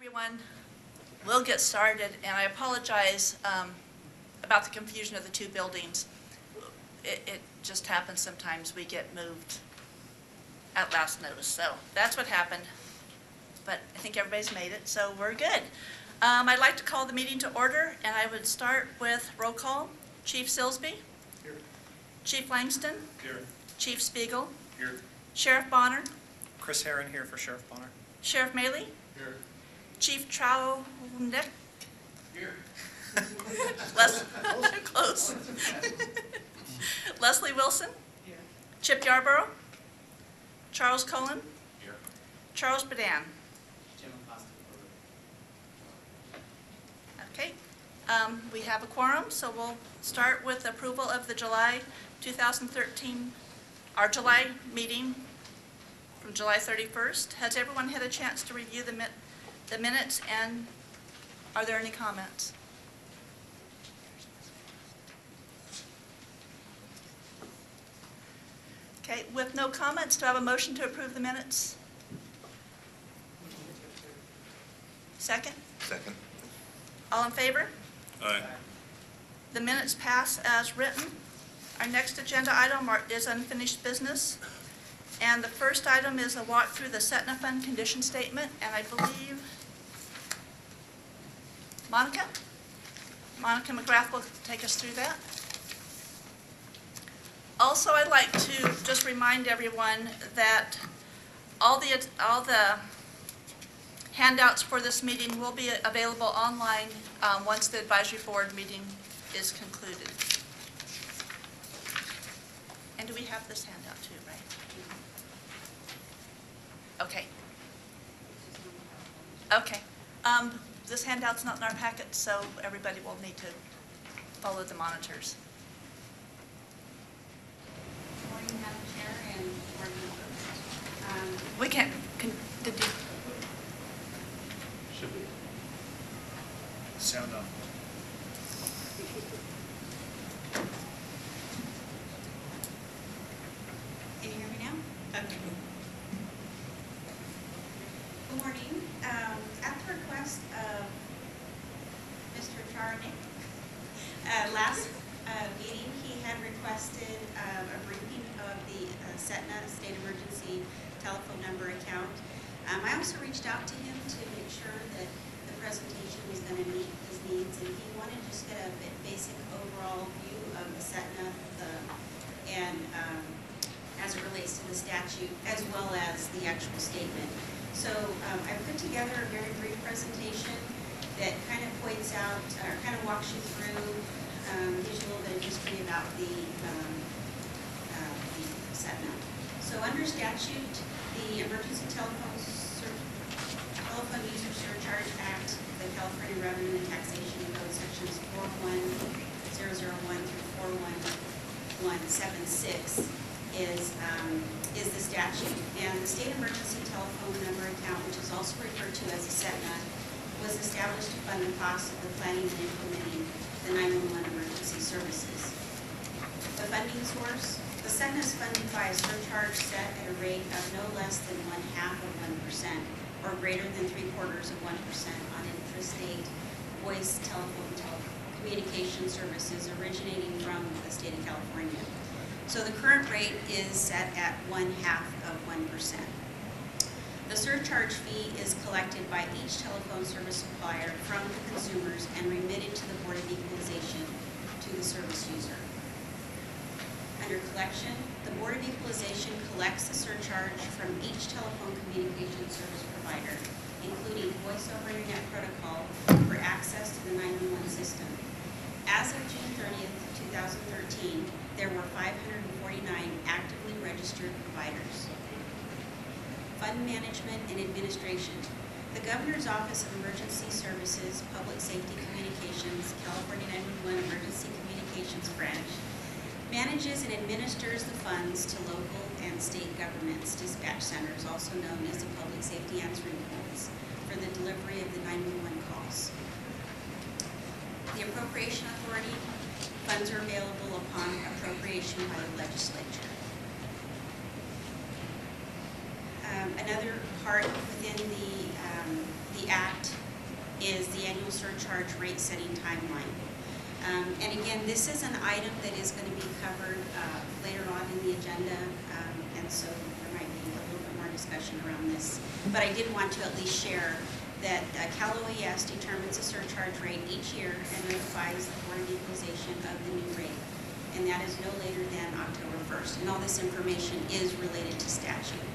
Everyone, we'll get started, and I apologize about the confusion of the two buildings. It just happens sometimes. We get moved at last notice, so that's what happened. But I think everybody's made it, so we're good. I'd like to call the meeting to order, and I would start with roll call. Chief Silsby? Here. Chief Langston? Here. Chief Spiegel? Here. Sheriff Bonner? Chris Herron here for Sheriff Bonner. Sheriff Maley? Here. Chief Trownick? Here. Close. Leslie Wilson? Here. Chip Yarborough? Charles Cullen? Here. Charles Badan? Jim Acosta. Okay. We have a quorum, so we'll start with approval of the July 2013, our July meeting from July 31st. Has everyone had a chance to review the minutes, and are there any comments? Okay, with no comments, do I have a motion to approve the minutes? Second? Second. All in favor? Aye. The minutes pass as written. Our next agenda item is unfinished business. And the first item is a walk through the Setna Fund condition statement, and I believe Monica McGrath will take us through that. Also, I'd like to just remind everyone that all the handouts for this meeting will be available online once the advisory board meeting is concluded. And do we have this handout too, right? Okay. Okay. This handout's not in our packet, so everybody will need to follow the monitors. Good morning, Madam Chair and board members. We can't, did you? Should be. Sound on. Can you hear me now? Okay. Good morning. At the request of Mr. Charnick, last meeting, he had requested a briefing of the Setna State Emergency telephone number account. I also reached out to him to make sure that the presentation was going to meet his needs, and he wanted to just get a basic overall view of the Setna and as it relates to the statute, as well as the actual statement. So I put together a very brief presentation that kind of points out, or kind of walks you through, gives you a little bit of history about the Setna. So under statute, the Emergency Telephone User Surcharge Act, the California Revenue and Taxation Code sections 41001 through 41176 is the statute. And the state emergency telephone number account, which is also referred to as a Setna, was established to fund the cost of the planning and implementing the 911 emergency services. The funding source, the Setna is funded by a surcharge set at a rate of no less than 1/2 of 1% or greater than 3/4 of 1% on intrastate voice telephone communication services originating from the state of California. So the current rate is set at 1/2 of 1%. The surcharge fee is collected by each telephone service supplier from the consumers and remitted to the Board of Equalization to the service user. Under collection, the Board of Equalization collects the surcharge from each telephone communication service provider, including voice over internet protocol for access to the 911 system. As of June 30th, 2013, there were 549 actively registered providers. Fund management and administration. The Governor's Office of Emergency Services, Public Safety Communications, California 911 Emergency Communications Branch manages and administers the funds to local and state governments, dispatch centers, also known as the public safety answering points, for the delivery of the 911 calls. The appropriation authority, funds are available upon appropriation by the legislature. Another part within the the act is the annual surcharge rate setting timeline. And again, this is an item that is going to be covered later on in the agenda, and so there might be a little bit more discussion around this. But I did want to at least share that Cal OES determines a surcharge rate each year and notifies the Board of Equalization of the new rate, and that is no later than October 1st. And all this information is related to statute.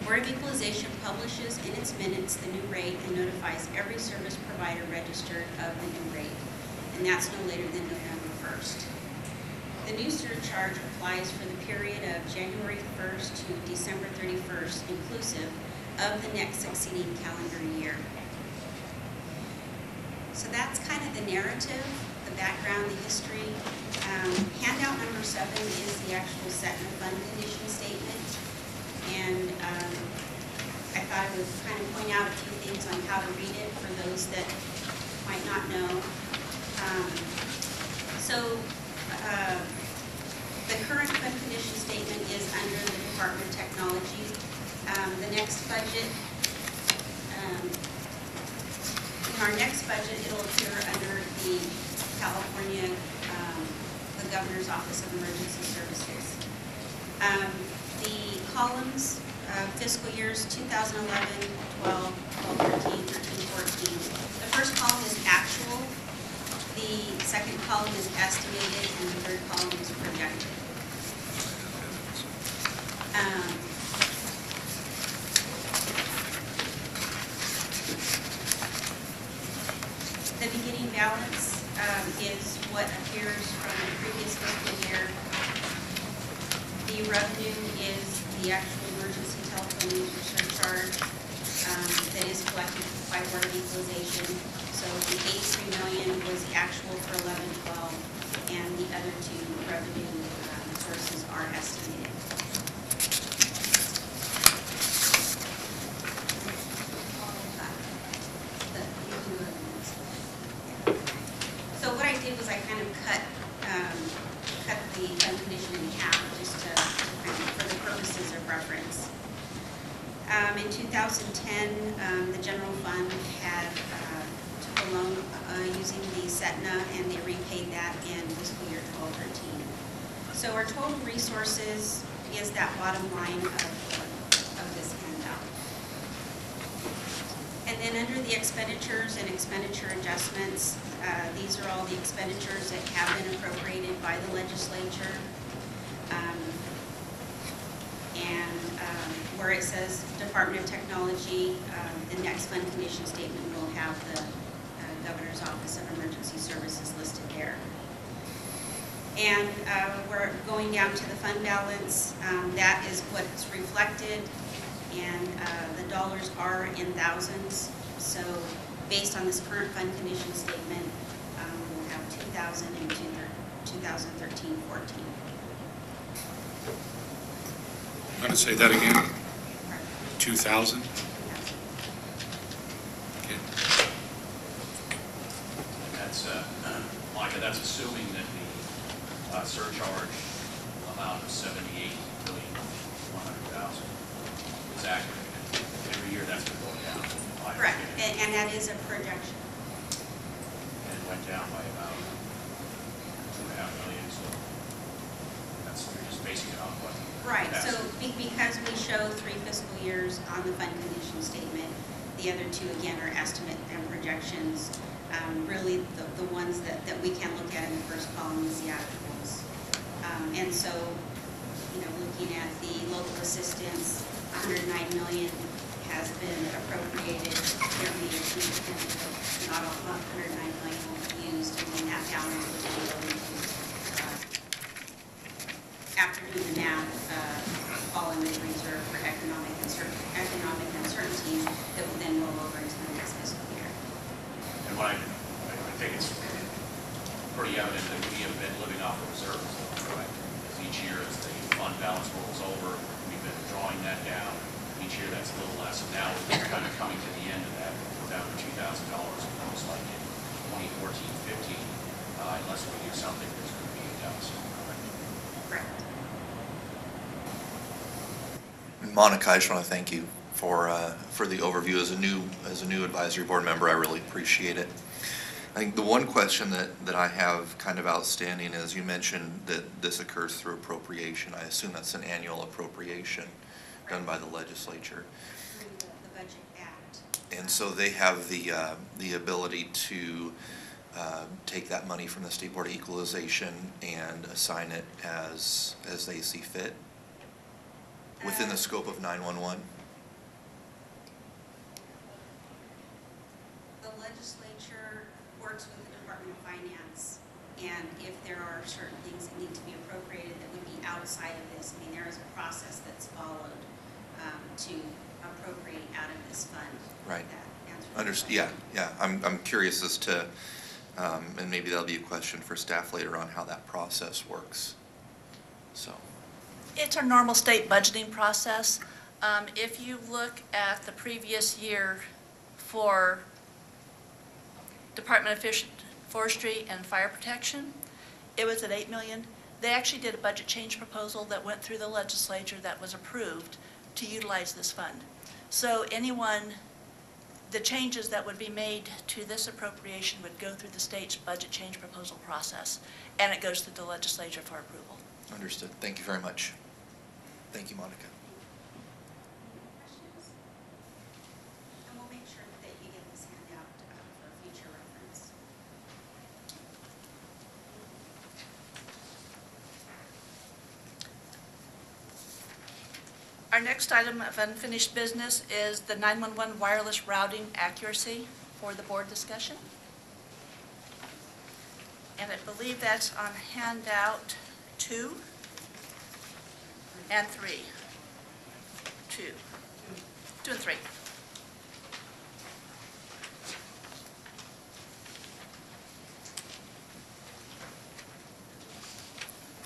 Board of Equalization publishes in its minutes the new rate and notifies every service provider registered of the new rate, and that's no later than November 1st. The new surcharge applies for the period of January 1st to December 31st, inclusive of the next succeeding calendar year. So that's kind of the narrative, the background, the history. Handout number 7 is the actual set and fund condition statement. And I thought I would kind of point out a few things on how to read it for those that might not know. The current fund condition statement is under the Department of Technology. The next budget, in our next budget, it'll appear under the California, the Governor's Office of Emergency Services. The columns, fiscal years 2011, 12, 12, 13, 13, 14. The first column is actual, the second column is estimated, and the third column is projected. The beginning balance is what appears from the previous fiscal year. The revenue is the actual emergency telephone user surcharge that is collected by Board of Equalization. So the $83 million was the actual for 11-12, and the other two revenue sources are estimated. So what I did was I kind of cut the fund condition in half just to for the purposes of reference. In 2010, the general fund had took a loan using the Setna, and they repaid that in fiscal year 12-13. So our total resources is that bottom line of this handout. And then under the expenditures and expenditure adjustments, these are all the expenditures that have been appropriated by the legislature. Where it says Department of Technology, the next fund condition statement will have the Governor's Office of Emergency Services listed there. And we're going down to the fund balance. That is what's reflected, and the dollars are in thousands. So based on this current fund condition statement, we'll have 2000 and 2013-14. I'm going to say that again. 2,000? Okay. That's, Monica, that's assuming that the surcharge amount of $78,100,000 is accurate. Every year that's been going down. Correct, and that is a projection. And it went down by about $2.5 million, so that's, you're just basing it on what. Right, so because we show 3 fiscal years on the fund condition statement, the other 2 again are estimate and projections. Really the ones that we can look at in the first column is the actuals. And so, you know, looking at the local assistance, $109 million has been appropriated every year, and not all $109 million will be used, and then that balance would be going to, after doing the math, fall into the reserve for economic uncertainties that will then roll over into the next fiscal year. And what I think it's pretty evident that we have been living off the reserves, right? Because each year as the fund balance rolls over, we've been drawing that down. Each year that's a little less. And now we're kind of coming to the end of that. We're down to $2,000, almost like in 2014-15, unless we do something that's going to be a downside. Correct. Monica, I just want to thank you for the overview. As a new advisory board member, I really appreciate it. I think the one question that I have kind of outstanding is, you mentioned that this occurs through appropriation. I assume that's an annual appropriation done by the legislature. Through the Budget Act. And so they have the ability to take that money from the State Board of Equalization and assign it as they see fit within the scope of 911. The legislature works with the Department of Finance, and if there are certain things that need to be appropriated that would be outside of this, I mean, there is a process that's followed to appropriate out of this fund. Right. That answers the question. Yeah. I'm curious as to, and maybe that'll be a question for staff later on, how that process works. So. It's our normal state budgeting process. If you look at the previous year for Department of Forestry and Fire Protection, it was at $8 million. They actually did a budget change proposal that went through the legislature that was approved to utilize this fund. So the changes that would be made to this appropriation would go through the state's budget change proposal process, and it goes through the legislature for approval. Understood. Thank you very much. Thank you, Monica. Any questions? And we'll make sure that you get this handout for future reference. Our next item of unfinished business is the 911 wireless routing accuracy for the board discussion. And I believe that's on handout 2 and 3. 2 and 3.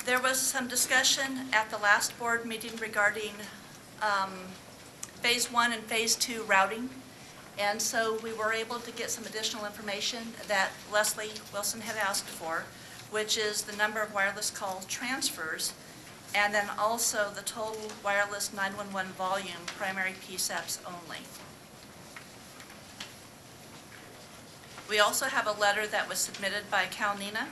There was some discussion at the last board meeting regarding Phase 1 and Phase 2 routing. And so we were able to get some additional information that Leslie Wilson had asked for, which is the number of wireless call transfers, and then also the total wireless 911 volume, primary PSAPs only. We also have a letter that was submitted by NENA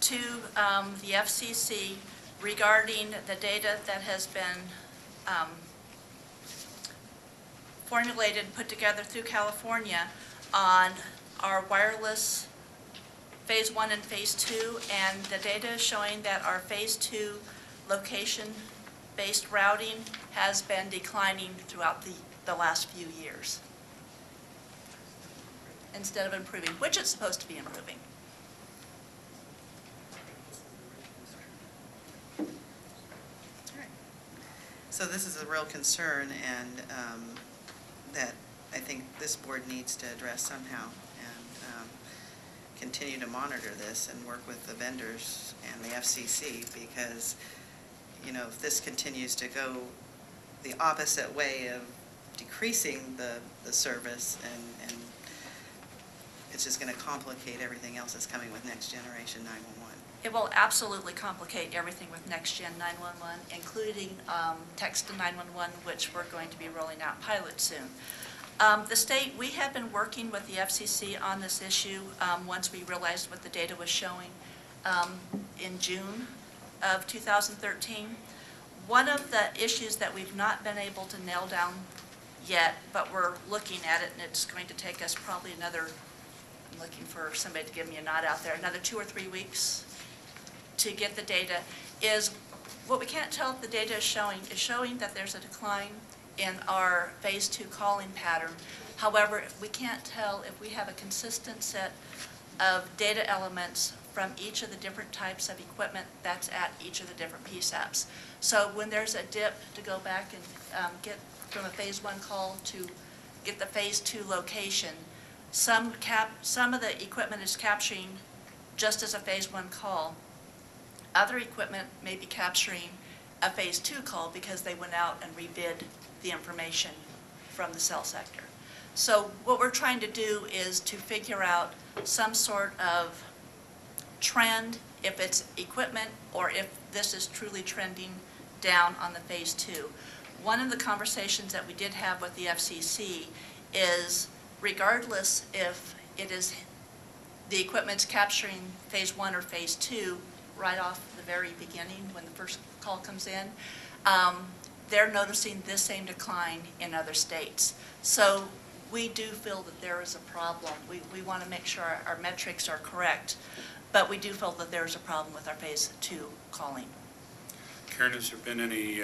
to the FCC regarding the data that has been formulated and put together through California on our wireless Phase 1 and Phase 2, and the data is showing that our Phase 2 location-based routing has been declining throughout the last few years instead of improving, which it's supposed to be improving. So this is a real concern, and that I think this board needs to address somehow, and continue to monitor this and work with the vendors and the FCC, because, you know, if this continues to go the opposite way of decreasing the service, and it's just going to complicate everything else that's coming with next generation 911. It will absolutely complicate everything with Next Gen 911, including Text to 911, which we're going to be rolling out pilot soon. The state, we have been working with the FCC on this issue once we realized what the data was showing in June of 2013. One of the issues that we've not been able to nail down yet, but we're looking at it, and it's going to take us probably another, I'm looking for somebody to give me a nod out there, another 2 or 3 weeks to get the data, is what we can't tell if the data is showing that there's a decline in our Phase 2 calling pattern. However, we can't tell if we have a consistent set of data elements from each of the different types of equipment that's at each of the different PSAPs. So when there's a dip, to go back and get from a Phase 1 call to get the Phase 2 location, some of the equipment is capturing just as a Phase 1 call. Other equipment may be capturing a Phase 2 call because they went out and rebid the information from the cell sector. So what we're trying to do is to figure out some sort of trend, if it's equipment or if this is truly trending down on the Phase 2. one of the conversations that we did have with the FCC is regardless if it is the equipment's capturing phase 1 or phase 2 right off the very beginning when the first call comes in, they're noticing this same decline in other states. So we do feel that there is a problem. We want to make sure our metrics are correct, but we do feel that there is a problem with our phase 2 calling. Karen, has there been any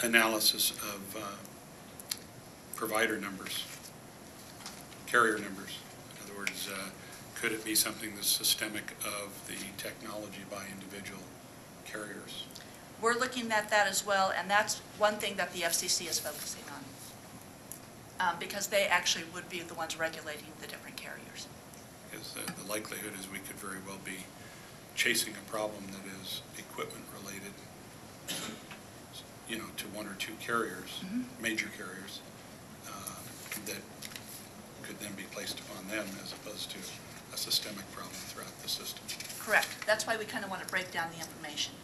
analysis of provider numbers, carrier numbers? In other words, could it be something that's systemic of the technology by individual carriers? We're looking at that as well, and that's one thing that the FCC is focusing on, because they actually would be the ones regulating the different carriers. Because the likelihood is we could very well be chasing a problem that is equipment related, you know, to one or two carriers, major carriers, that could then be placed upon them as opposed to a systemic problem throughout the system. Correct. That's why we kind of want to break down the information.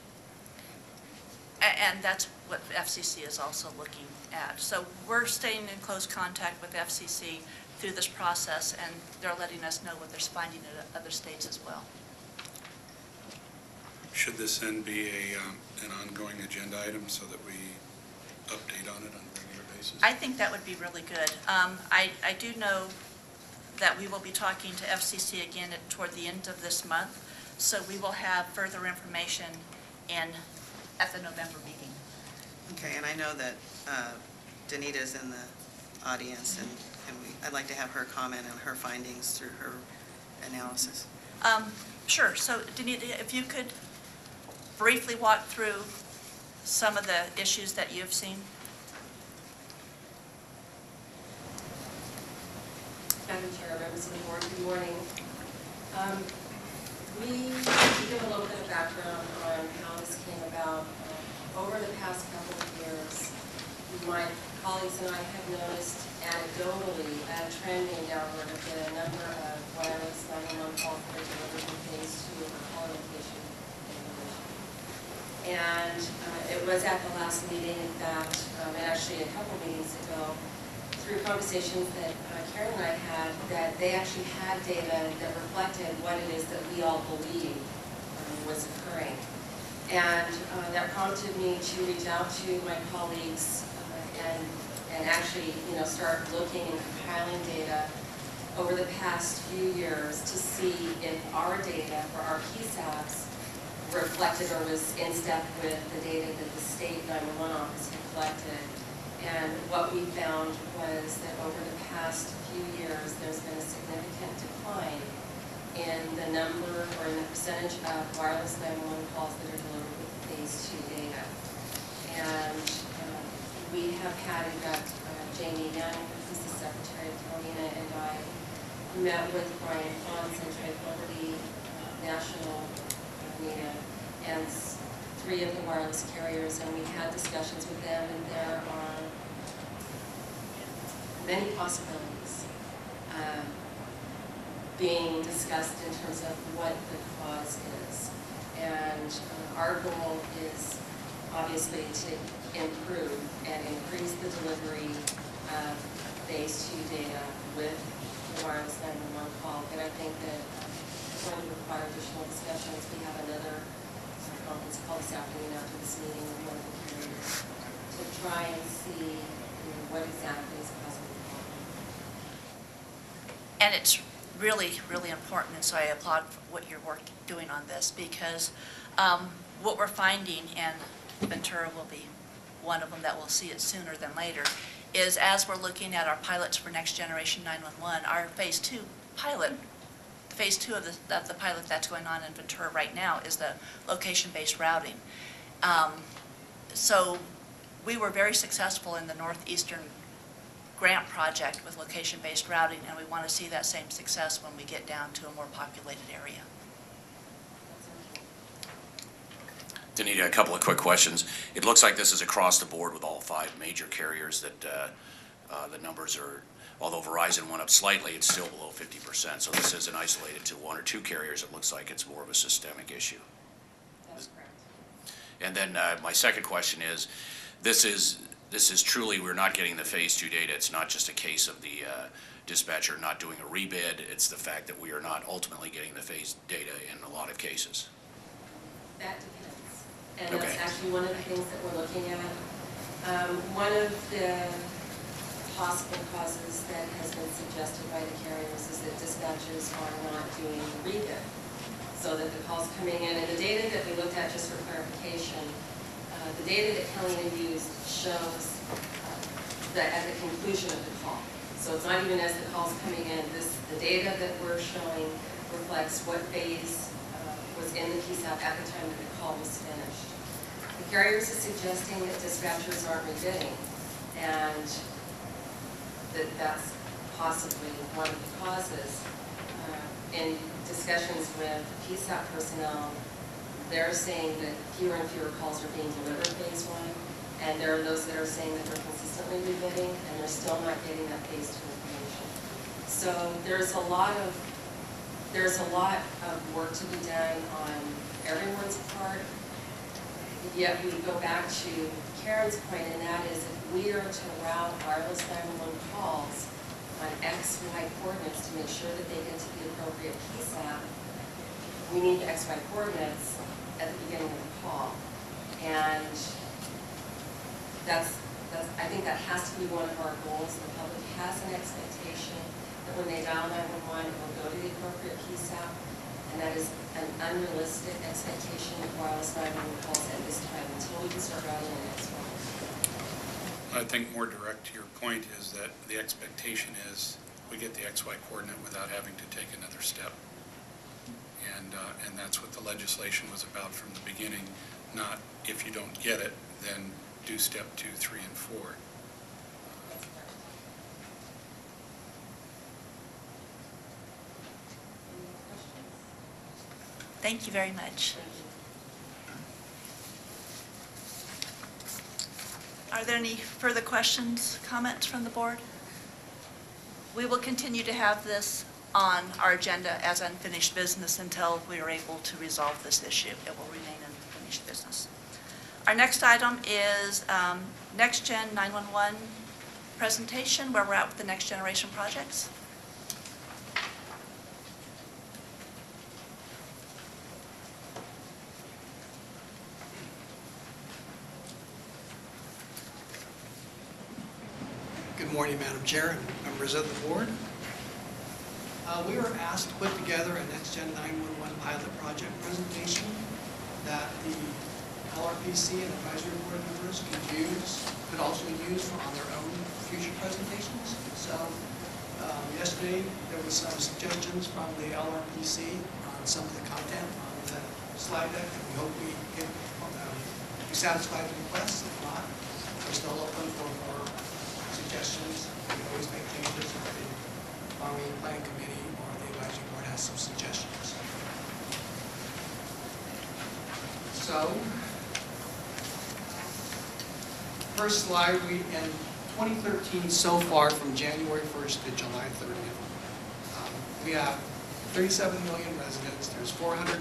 And that's what the FCC is also looking at. So we're staying in close contact with FCC through this process, and they're letting us know what they're finding in other states as well. Should this then be an ongoing agenda item so that we update on it on a regular basis? I think that would be really good. I do know that we will be talking to FCC again toward the end of this month, so we will have further information at the November meeting. Okay, and I know that Danita's in the audience, and I'd like to have her comment on her findings through her analysis. Sure. So, Danita, if you could briefly walk through some of the issues that you've seen. Madam Chair, members of the board, good morning. We give a little bit of background on how this came about. Over the past couple of years, my colleagues and I have noticed anecdotally a trending downward of the number of wireless 911 calls that are delivered in phase 2 of the call location information. And it was at the last meeting, in fact, and actually a couple meetings ago, through conversations that Karen and I had, that they actually had data that reflected what it is that we all believe was occurring. And that prompted me to reach out to my colleagues and actually, start looking and compiling data over the past few years to see if our data for our PSAPs reflected or was in step with the data that the state 911 office had collected. And what we found was that over the past few years, there's been a significant decline in the number or in the percentage of wireless 911 calls that are delivered with phase 2 data. And we have had, in fact, Jamie Young, who's the Secretary of NENA, and I met with Brian Fons and Tranquility National NENA and 3 of the wireless carriers, and we had discussions with them, and there are many possibilities being discussed in terms of what the cause is. And our goal is obviously to improve and increase the delivery of phase 2 data with the wireless 911 call. And I think that it's going to require additional discussions. We have another conference call this afternoon after this meeting with one of the carriers to try and see what exactly is causing the problem. And it's really, really important, and so I applaud what you're doing on this, because what we're finding, and Ventura will be one of them that will see it sooner than later, is as we're looking at our pilots for Next Generation 911, our phase 2 pilot, phase 2 of the pilot that's going on in Ventura right now is the location-based routing. So we were very successful in the Northeastern grant project with location-based routing, and we want to see that same success when we get down to a more populated area. Danita, a couple of quick questions. It looks like this is across the board with all 5 major carriers that the numbers are, although Verizon went up slightly, it's still below 50%. So this isn't isolated to 1 or 2 carriers. It looks like it's more of a systemic issue. That's correct. And then my second question is, this is this is truly, we're not getting the Phase 2 data. It's not just a case of the dispatcher not doing a rebid. It's the fact that we are not ultimately getting the phase data in a lot of cases. That depends. And Okay. that's actually one of the things that we're looking at. One of the possible causes that has been suggested by the carriers is that dispatchers are not doing rebid, so that the calls coming in, and the data that we looked at, just for clarification, the data that Kellyanne used shows that at the conclusion of the call. So it's not even as the call's coming in. The data that we're showing reflects what phase was in the PSAP at the time that the call was finished. The carriers are suggesting that dispatchers aren't rebidding, and that's possibly one of the causes. In discussions with PSAP personnel, they're saying that fewer and fewer calls are being delivered phase 1, and there are those that are saying that they're consistently rebidding, and they're still not getting that phase 2 information. So there's a lot of work to be done on everyone's part. Yet we go back to Karen's point, and that is if we are to route wireless 911 calls on X, Y coordinates to make sure that they get to the appropriate PSAP, we need the X, Y coordinates at the beginning of the call. And I think that has to be one of our goals. The public has an expectation that when they dial 911, it will go to the appropriate PSAP, and that is an unrealistic expectation of wireless 911 calls at this time until we can start routing the next one. I think more direct to your point is that the expectation is we get the XY coordinate without having to take another step. And that's what the legislation was about from the beginning, not if you don't get it, then do step 2, 3, and 4. That's correct. Any more questions? Thank you very much. Thank you. Are there any further questions, comments from the board? We will continue to have this on our agenda as unfinished business until we are able to resolve this issue. It will remain unfinished business. Our next item is Next Gen 911 presentation, where we're at with the next generation projects. Good morning, Madam Chair and members of the board. We were asked to put together a Next Gen 911 pilot project presentation that the LRPC and advisory board members could also use on their own future presentations. So yesterday there was some suggestions from the LRPC on some of the content on the slide deck, and we hope we can be satisfied with requests. If not, we're still open for more suggestions. We can always make changes if the following planning committee or the advisory board has some suggestions. So, first slide, in 2013 so far from January 1st to July 30th, we have 37 million residents. There's 459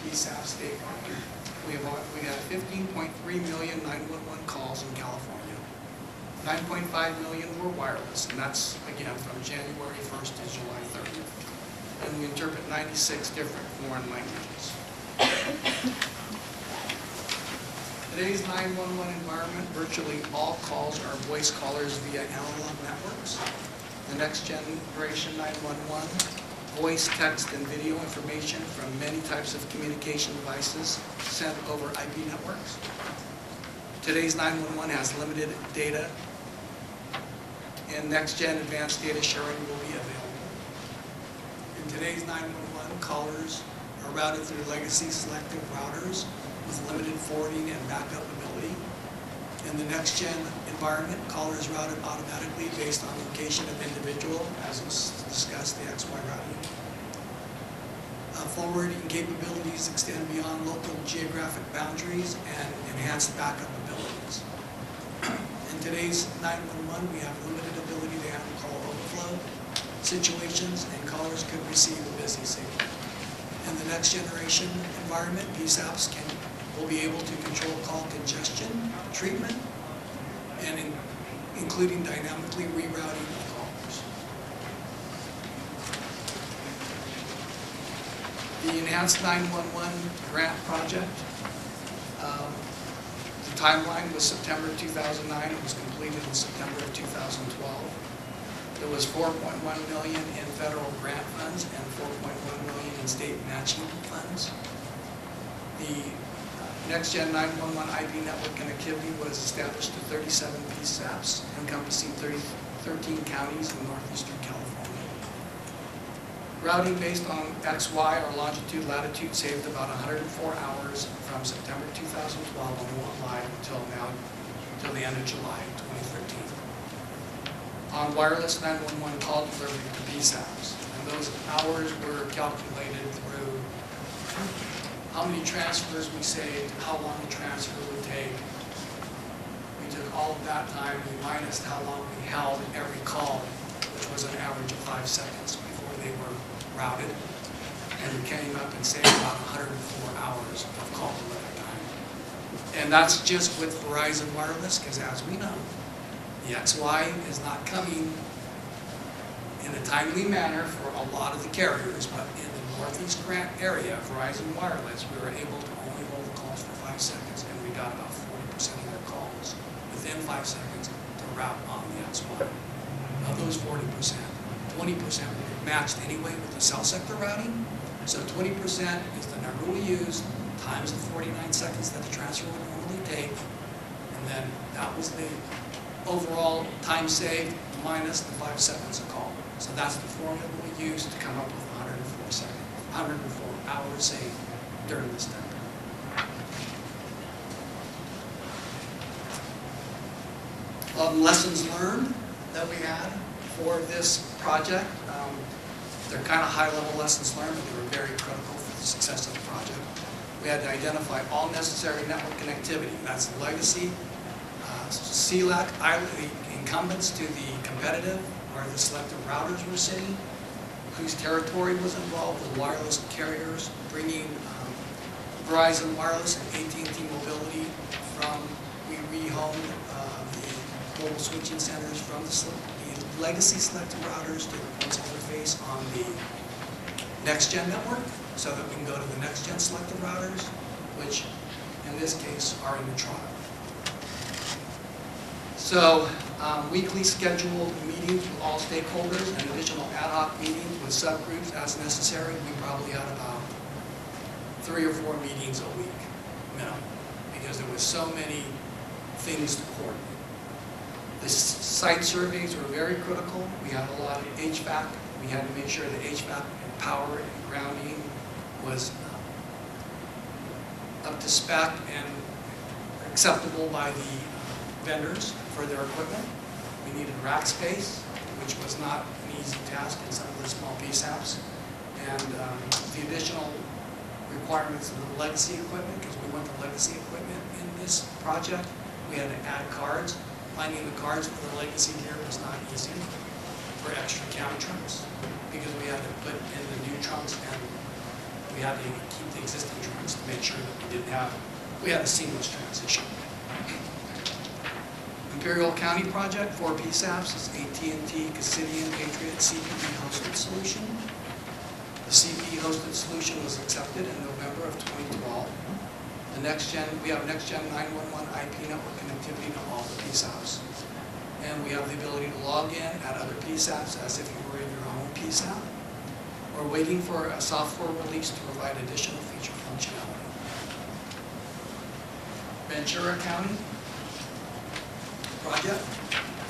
PSAP statewide. We have 15.3 million 911 calls in California. 9.5 million were wireless, and that's, again, from January 1st to July 30th. And we interpret 96 different foreign languages. Today's 911 environment, virtually all calls are voice callers via analog networks. The next generation 911, voice, text, and video information from many types of communication devices sent over IP networks. Today's 911 has limited data, and next-gen advanced data sharing will be available. In today's 911, callers are routed through legacy selective routers with limited forwarding and backup ability. In the next-gen environment, callers routed automatically based on location of individual, as was discussed, the XY routing. Forwarding capabilities extend beyond local geographic boundaries and enhance backup abilities. In today's 911, we have limited ability to handle call overflow situations, and callers could receive a busy signal. In the next generation environment, PSAPs will be able to control call congestion treatment and including dynamically rerouting of callers. The Enhanced 911 Grant Project, the timeline was September 2009. It was completed in September of 2012. There was $4.1 million in federal grant funds and $4.1 million in state matching funds. The Next Gen 911 IP network connectivity was established to 37 PSAPs encompassing 13 counties in northeastern California. Routing based on XY or longitude latitude saved about 104 hours from September 2012 and went live until now, until the end of July 2013. On wireless 911 call delivery to PSAPs, and those hours were calculated through how many transfers we saved, how long the transfer would take. We took all of that time, we minus how long we held every call, which was an average of 5 seconds before they were routed. And we came up and saved about 104 hours of call delivery time. And that's just with Verizon Wireless, because as we know, the XY is not coming in a timely manner for a lot of the carriers, but in the Northeast Grant area, Verizon Wireless, we were able to only hold the calls for 5 seconds, and we got about 40% of their calls within 5 seconds to route on the XY. Of those 40%, 20% we matched anyway with the cell sector routing, so 20% is the number we use times the 49 seconds that the transfer would normally take, and then that was the overall time saved minus the 5 seconds of call. So that's the formula we used to come up with 104 hours saved during this time. Lessons learned that we had for this project. They're kind of high-level lessons learned, but they were very critical for the success of the project. We had to identify all necessary network connectivity. That's legacy, CLAC, the incumbents to the competitive, where the selective routers were sitting, whose territory was involved, the wireless carriers, bringing Verizon Wireless and AT&T Mobility from, we rehomed the mobile switching centers from the legacy selective routers to the points of interface on the Next Gen network, so that we can go to the Next Gen selective routers, which in this case are in the trial. So weekly scheduled meetings with all stakeholders and additional ad hoc meetings with subgroups as necessary. We probably had about 3 or 4 meetings a week minimum, because there was so many things to coordinate. The site surveys were very critical. We had a lot of HVAC. We had to make sure that HVAC and power and grounding was up to spec and acceptable by the vendors for their equipment. We needed rack space, which was not an easy task in some of the small PSAPs. And the additional requirements of the legacy equipment, because we want the legacy equipment in this project. We had to add cards. Finding the cards for the legacy gear was not easy for extra county trunks, because we had to put in the new trunks and we had to keep the existing trunks to make sure that we had a seamless transition. Imperial County project, 4 PSAPs, is AT&T, Cassidian, Patriot, CPE hosted solution. The CPE hosted solution was accepted in November of 2012. We have Next Gen 911 IP network connectivity to all the PSAPs. And we have the ability to log in at other PSAPs as if you were in your own PSAP. We're waiting for a software release to provide additional feature functionality. Ventura County project,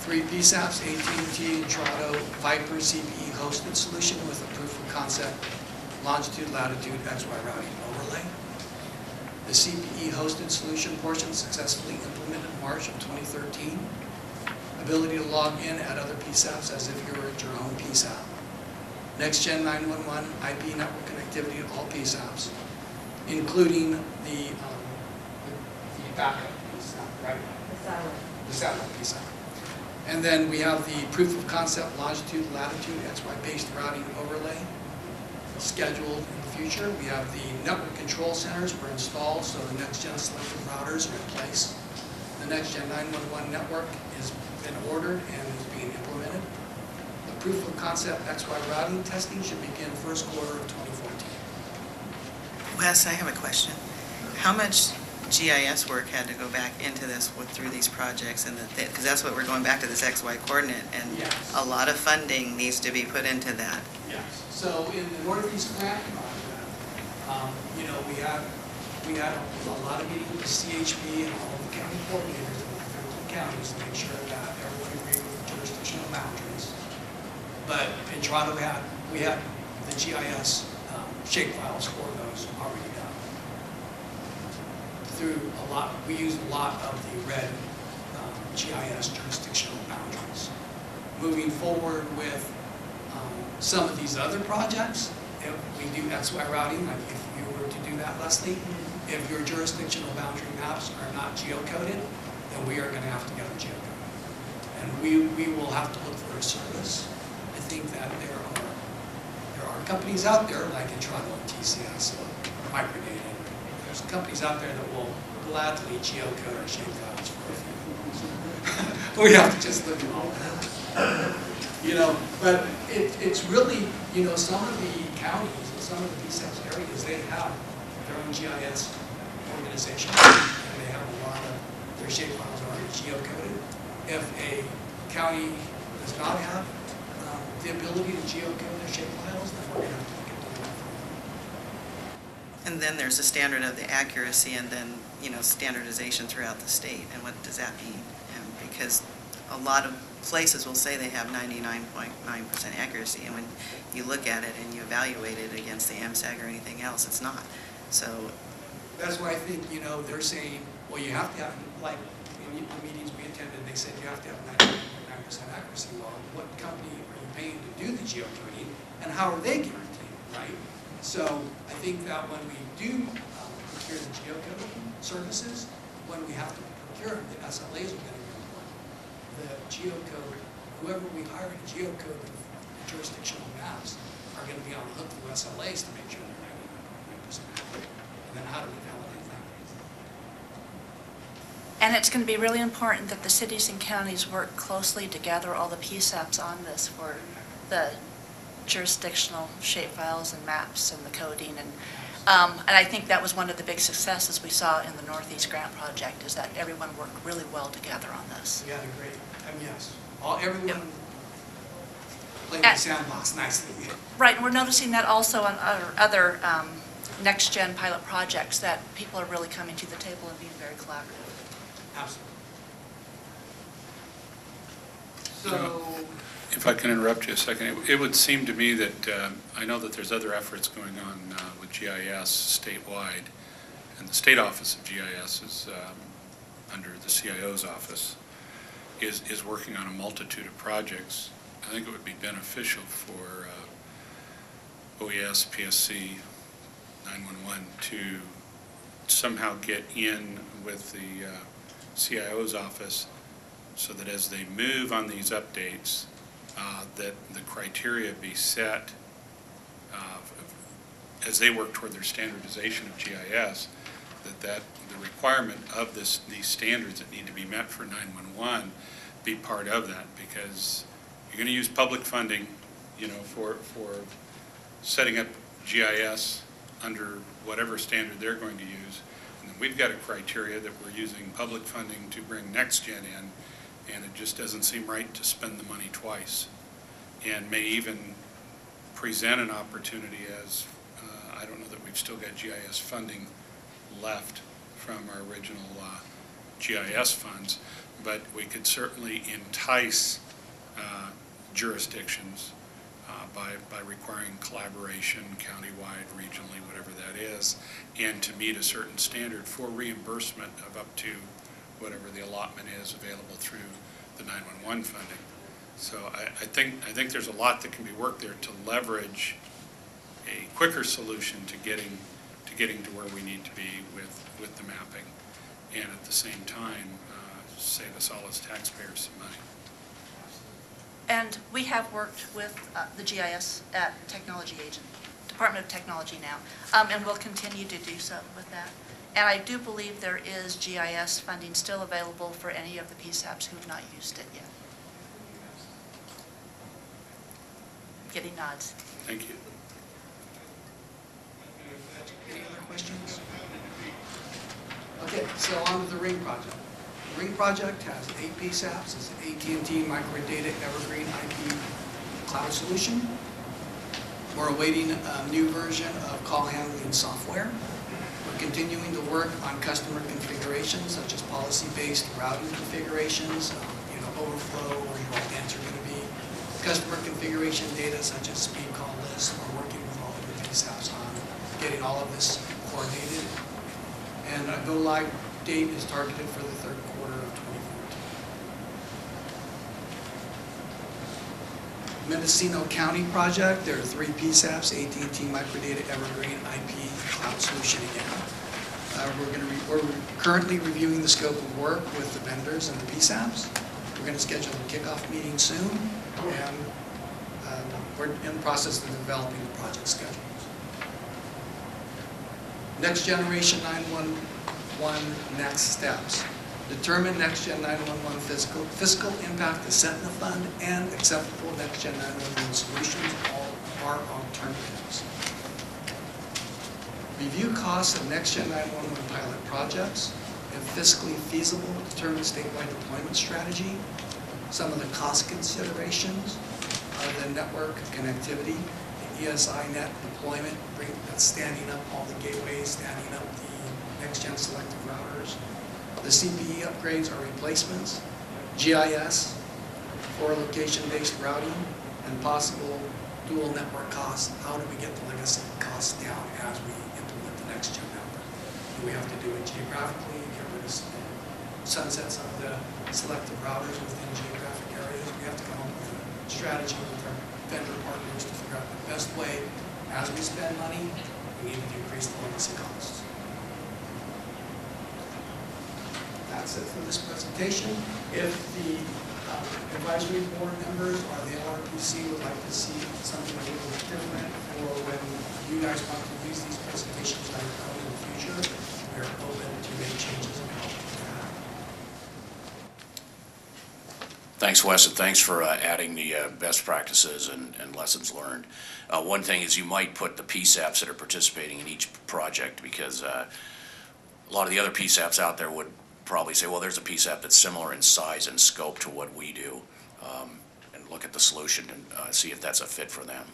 3 PSAPs, AT&T, Intrado, Viper CPE hosted solution with a proof of concept longitude, latitude, XY routing overlay. The CPE hosted solution portion successfully implemented in March of 2013. Ability to log in at other PSAPs as if you were at your own PSAP. Next Gen 911 IP network connectivity to all PSAPs, including the backup PSAP, right? The satellite PSAP. And then we have the proof of concept longitude, latitude, XY based routing overlay scheduled in the future. We have the network control centers were installed, so the Next Gen selective routers are in place. The next-gen 911 network has been ordered and is being implemented. The proof of concept XY routing testing should begin first quarter of 2014. Wes, I have a question. How much GIS work had to go back into this through these projects, and because that's what we're going back to, this XY coordinate, and Yes. a lot of funding needs to be put into that. Yes. So in the Northeast Grant project, we had a lot of meetings with the CHP and all of the county coordinators in the 13 counties to make sure that everyone agreed with the jurisdictional boundaries. But in Toronto, we had the GIS shape files for those already done. We used a lot of the red GIS jurisdictional boundaries. Moving forward with some of these other projects, if we do XY routing, like if you were to do that, Leslie, if your jurisdictional boundary maps are not geocoded, then we are going to have to get them geocoded. And we will have to look for a service. I think that there are companies out there, like in Toronto and TCS or Microdata. There's companies out there that will gladly geocode our shape files for a few. We have to just look at all that. But it's really, some of the counties and some of the PSAP areas, they have their own GIS organization, and they have a lot of their shape files already geocoded. If a county does not have the ability to geocode their shape files, then we're going to have to look into that. And then there's a standard of the accuracy, and then, standardization throughout the state, and what does that mean? And because a lot of places will say they have 99.9% accuracy, and when you look at it and you evaluate it against the MSAG or anything else, it's not. So That's why I think, they're saying, well, you have to have, like, in the meetings we attended, they said you have to have 99.9% accuracy. Well, what company are you paying to do the geocoding, and how are they guaranteed, right? So I think that when we do procure the geocoding services, when we have to procure them, the SLAs are going to be important. The geocode, whoever we hire to geocode the jurisdictional maps are going to be on the hook through SLAs to make sure they're 99.9% accurate. And then how do we validate that? And it's going to be really important that the cities and counties work closely together, all the PSAPs on this for the jurisdictional shapefiles and maps and the coding. And I think that was one of the big successes we saw in the Northeast Grant Project, is that everyone worked really well together on this. We had a great, yes, everyone Yep. played the sandbox nicely. Right, and we're noticing that also on other next-gen pilot projects, that people are really coming to the table and being very collaborative. Absolutely. So, If I can interrupt you a second, it would seem to me that, I know that there's other efforts going on with GIS statewide, and the state office of GIS is, under the CIO's office, is working on a multitude of projects. I think it would be beneficial for OES, PSC, 911 to somehow get in with the CIO's office so that as they move on these updates, that the criteria be set as they work toward their standardization of GIS, that the requirement of these standards that need to be met for 911 be part of that, because you're going to use public funding, for setting up GIS under whatever standard they're going to use. And then we've got a criteria that we're using public funding to bring NextGen in, and it just doesn't seem right to spend the money twice. And may even present an opportunity as, I don't know that we've still got GIS funding left from our original GIS funds, but we could certainly entice jurisdictions by requiring collaboration countywide, regionally, whatever that is, and to meet a certain standard for reimbursement of up to whatever the allotment is available through the 911 funding. So I think there's a lot that can be worked there to leverage a quicker solution to getting to where we need to be with the mapping, and at the same time save us all as taxpayers some money. And we have worked with the GIS at Technology Agent, Department of Technology now, and we'll continue to do so with that. And I do believe there is GIS funding still available for any of the PSAPs who've not used it yet. Getting nods. Thank you. Any other questions? Okay, so on to the Ring project. The Ring project has 8 PSAPs. It's an AT&T Microdata Evergreen IP cloud solution. We're awaiting a new version of call handling software. We're continuing to work on customer configurations such as policy-based routing configurations, overflow, where your events are going to be, customer configuration data such as speed call lists. We're working with all of the PSAPs on getting all of this coordinated. And a go-live date is targeted for the third quarter of 2014. Mendocino County project, there are 3 PSAPs, AT&T Microdata Evergreen IP Cloud Solution again. We're currently reviewing the scope of work with the vendors and the PSAPs. We're going to schedule a kickoff meeting soon, and we're in the process of developing the project schedules. Next generation 911 next steps. Determine next gen 911 fiscal impact to set in the fund and acceptable next gen 911 solutions all are alternatives. Review costs of next gen 911 pilot projects. If fiscally feasible, determine statewide deployment strategy. Some of the cost considerations are the network connectivity, the ESI net deployment, that's standing up all the gateways, standing up the next-gen selective routers. The CPE upgrades are replacements, GIS for location-based routing, and possible dual network costs. How do we get the legacy costs down as we implement the next-gen network? Do we have to do it geographically, get rid of sunsets of the selective routers within geographic areas? We have to come up with a strategy with our vendor partners to figure out the best way. As we spend money, we need to decrease the legacy costs. That's it for this presentation. If the advisory board members or the LRPC would like to see something a little bit different, or when you guys want to use these presentations in the future, we're open to make changes and help with that. Thanks, Wes, and thanks for adding the best practices and lessons learned. One thing is you might put the PSAPs that are participating in each project, because a lot of the other PSAPs out there would probably say, well, there's a PSAP that's similar in size and scope to what we do, and look at the solution and see if that's a fit for them.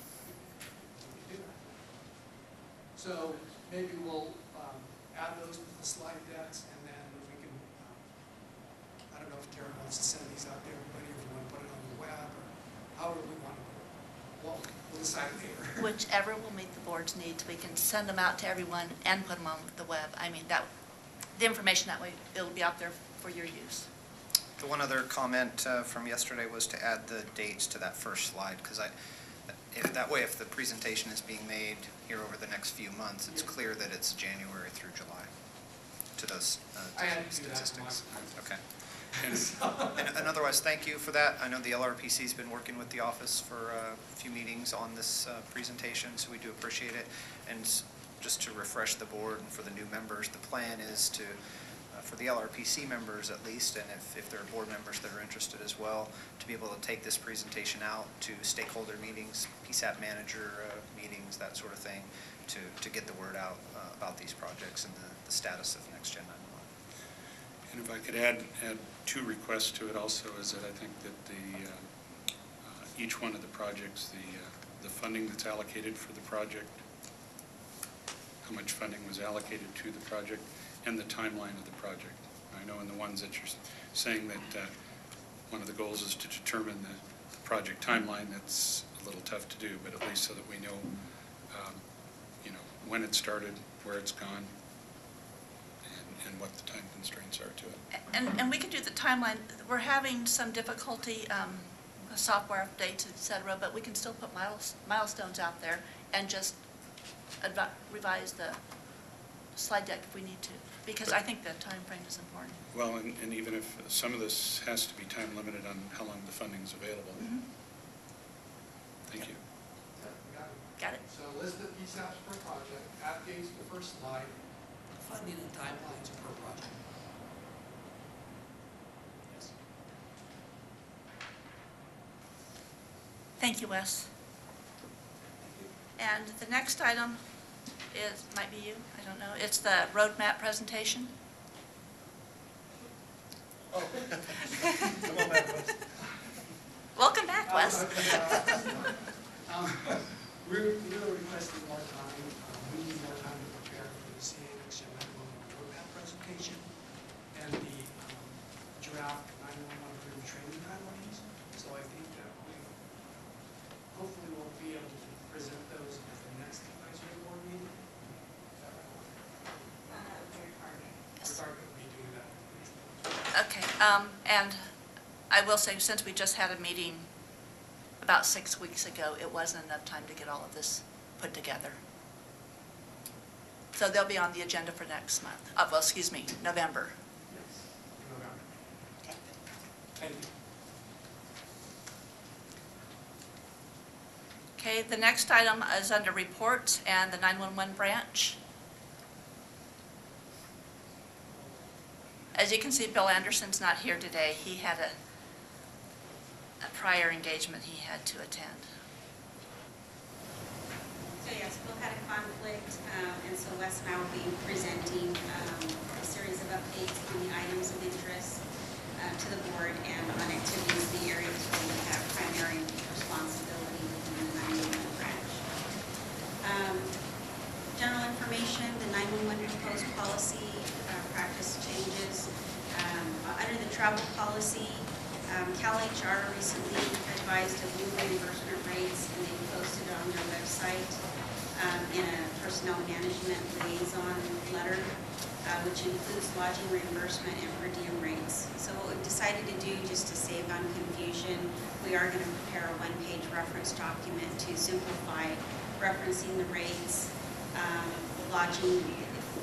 So maybe we'll add those to the slide decks, and then we can, I don't know if Tara wants to send these out to everybody, or if we want to put it on the web, or however we want to do it. Well, we'll decide later. Whichever will meet the board's needs, we can send them out to everyone and put them on the web. I mean, the information that way, it'll be out there for your use. The one other comment from yesterday was to add the dates to that first slide, because that way, if the presentation is being made here over the next few months, it's clear that it's January through July to those statistics. Okay. And otherwise, thank you for that. I know the LRPC's been working with the office for a few meetings on this presentation, so we do appreciate it. And just to refresh the board and for the new members, the plan is to, for the LRPC members at least, and if there are board members that are interested as well, to be able to take this presentation out to stakeholder meetings, PSAP manager meetings, that sort of thing, to get the word out about these projects and the status of Next Gen 911. And if I could add 2 requests to it also, is that I think that each one of the projects, the funding that's allocated for the project, how much funding was allocated to the project, and the timeline of the project. I know in the ones that you're saying that one of the goals is to determine the project timeline. That's a little tough to do, but at least so that we know, when it started, where it's gone, and what the time constraints are to it. And we can do the timeline. We're having some difficulty, software updates, et cetera, but we can still put milestones out there and just revise the slide deck if we need to, because I think the time frame is important. Well, and even if some of this has to be time limited on how long the funding's available. Mm-hmm. Thank you. Got it. So list the PSAPs per project, add dates to the first slide, funding and timelines per project. Yes. Thank you, Wes. And the next item is, might be you, I don't know, it's the roadmap presentation. Oh. Come on back, Wes. Welcome back, Wes. We're requesting more time. We need more time to prepare for the CAX 911 roadmap presentation and the draft 911 training timelines. So I think that we hopefully will be able to present those at the next advisory board meeting. Is that right? We're targeting to be doing that. Okay, and I will say, since we just had a meeting about 6 weeks ago, it wasn't enough time to get all of this put together. So they'll be on the agenda for next month, well, excuse me, November. Yes. November. Thank you. Okay, the next item is under reports and the 911 branch. As you can see, Bill Anderson's not here today. He had a prior engagement he had to attend. So yes, Bill had a conflict, and so Wes and I will be presenting a series of updates on the items of interest to the board and on activities in the areas where we have primary responsibility within the 911 branch. General information, the 911 proposed policy practice changes. Under the travel policy, CalHR recently advised of new reimbursement rates, and they posted it on their website in a personnel management liaison letter, which includes lodging reimbursement and per diem rates. So what we've decided to do, just to save on confusion, we are going to prepare a one-page reference document to simplify referencing the rates. Lodging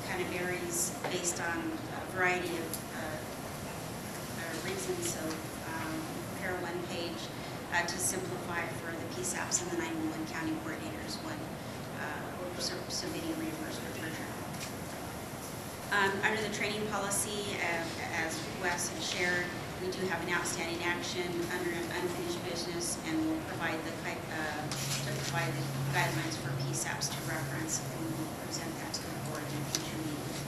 kind of varies based on a variety of reasons, so prepare one page to simplify for the PSAPs and the 911 county coordinators when submitting reimbursement for travel. Under the training policy, as Wes had shared, we do have an outstanding action under unfinished business, and we'll provide the guidelines for PSAPs to reference, and we'll present that to the board in future meetings.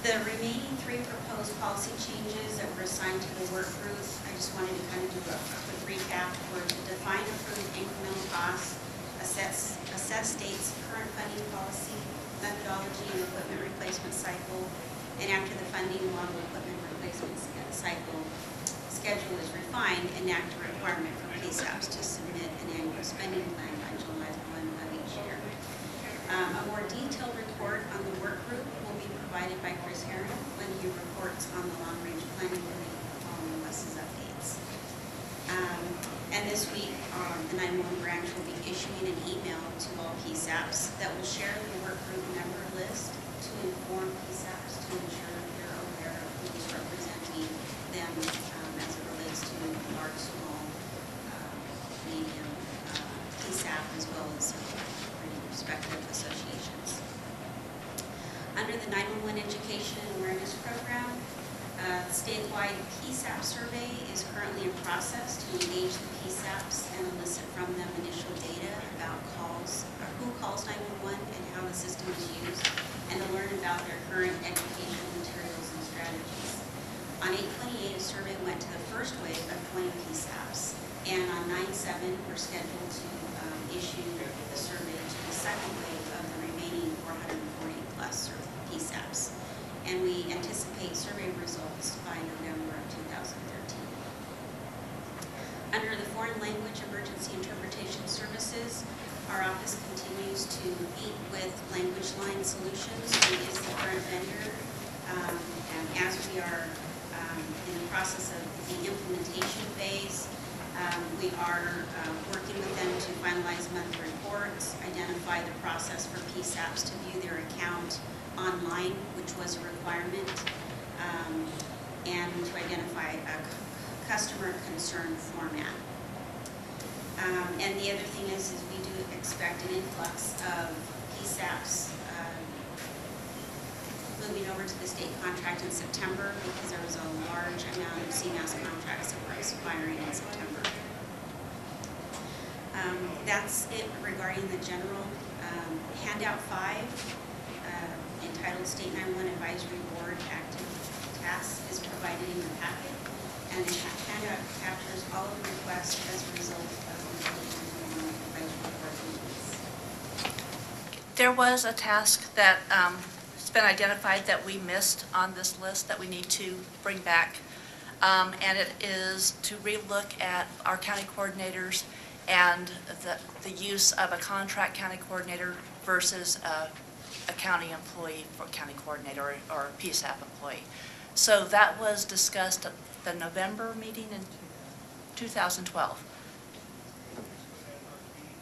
The remaining 3 proposed policy changes that were assigned to the work group, I just wanted to kind of do a quick recap, were to define approved incremental costs, assess state's current funding policy, methodology, and equipment replacement cycle, and after the funding model equipment replacement cycle schedule is refined, enact a requirement for PSAPs to submit an annual spending plan by July 1 of each year. A more detailed report on the work group will be provided by Chris Herron when he reports on the long-range planning committee following Wes's updates. And this week, the 911 branch will be issuing an email to all PSAPs that will share the work group member list to inform PSAPs to ensure they're aware of who is representing them as it relates to large, small, medium PSAP, as well as respective associations. Under the 911 Education and Awareness Program, the statewide PSAP survey is currently in process to engage the PSAPs and elicit from them initial data about calls, or who calls 911 and how the system is used, and to learn about their current educational materials and strategies. On 8/28, a survey went to the first wave of 20 PSAPs, and on 9/7, we're scheduled to issue the survey to the second wave of the remaining 440 plus PSAPs. And we anticipate survey results by November of 2013. Under the Foreign Language Emergency Interpretation Services, our office continues to meet with Language Line Solutions, who is the current vendor. And as we are in the process of the implementation phase, we are working with them to finalize monthly reports, identify the process for PSAPs to view their account online, which was a requirement, and to identify a customer concern format. And the other thing is we do expect an influx of PSAPs moving over to the state contract in September because there was a large amount of CMAS contracts that were expiring in September. That's it regarding the general. Handout 5, entitled State 911 Advisory Board Active Tasks, is provided in the packet, and the handout captures all of the requests as a result of the State 911 Advisory Board meetings. There was a task that has been identified that we missed on this list that we need to bring back, and it is to relook at our county coordinators and the use of a contract county coordinator versus a county employee for county coordinator or a PSAP employee. So that was discussed at the November meeting in 2012.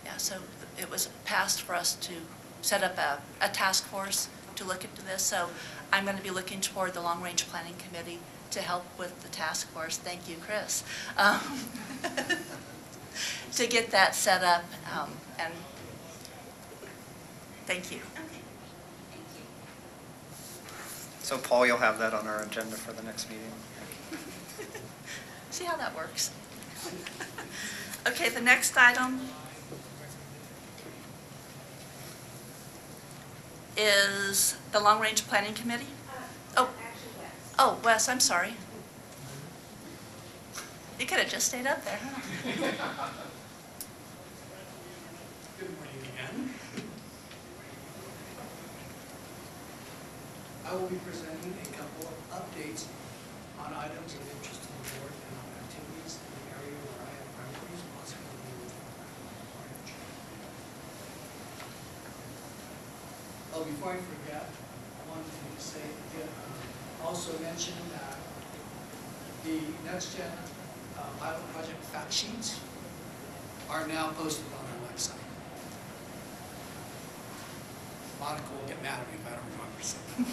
Yeah, so it was passed for us to set up a task force to look into this. So I'm going to be looking toward the Long Range Planning Committee to help with the task force. Thank you, Chris. To get that set up, and thank you. Okay, thank you. So Paul, you'll have that on our agenda for the next meeting. See how that works? Okay, the next item is the Long Range Planning Committee. Oh, oh, Wes, I'm sorry. You could have just stayed up there, huh? Good morning again. I will be presenting a couple of updates on items of interest to the board and on activities in the area where I have primary responsibility with the branch. Oh, before I forget, I wanted to say, also mention that the next-gen pilot project fact sheets are now posted on our website. Monica will get mad at me if I don't remember something.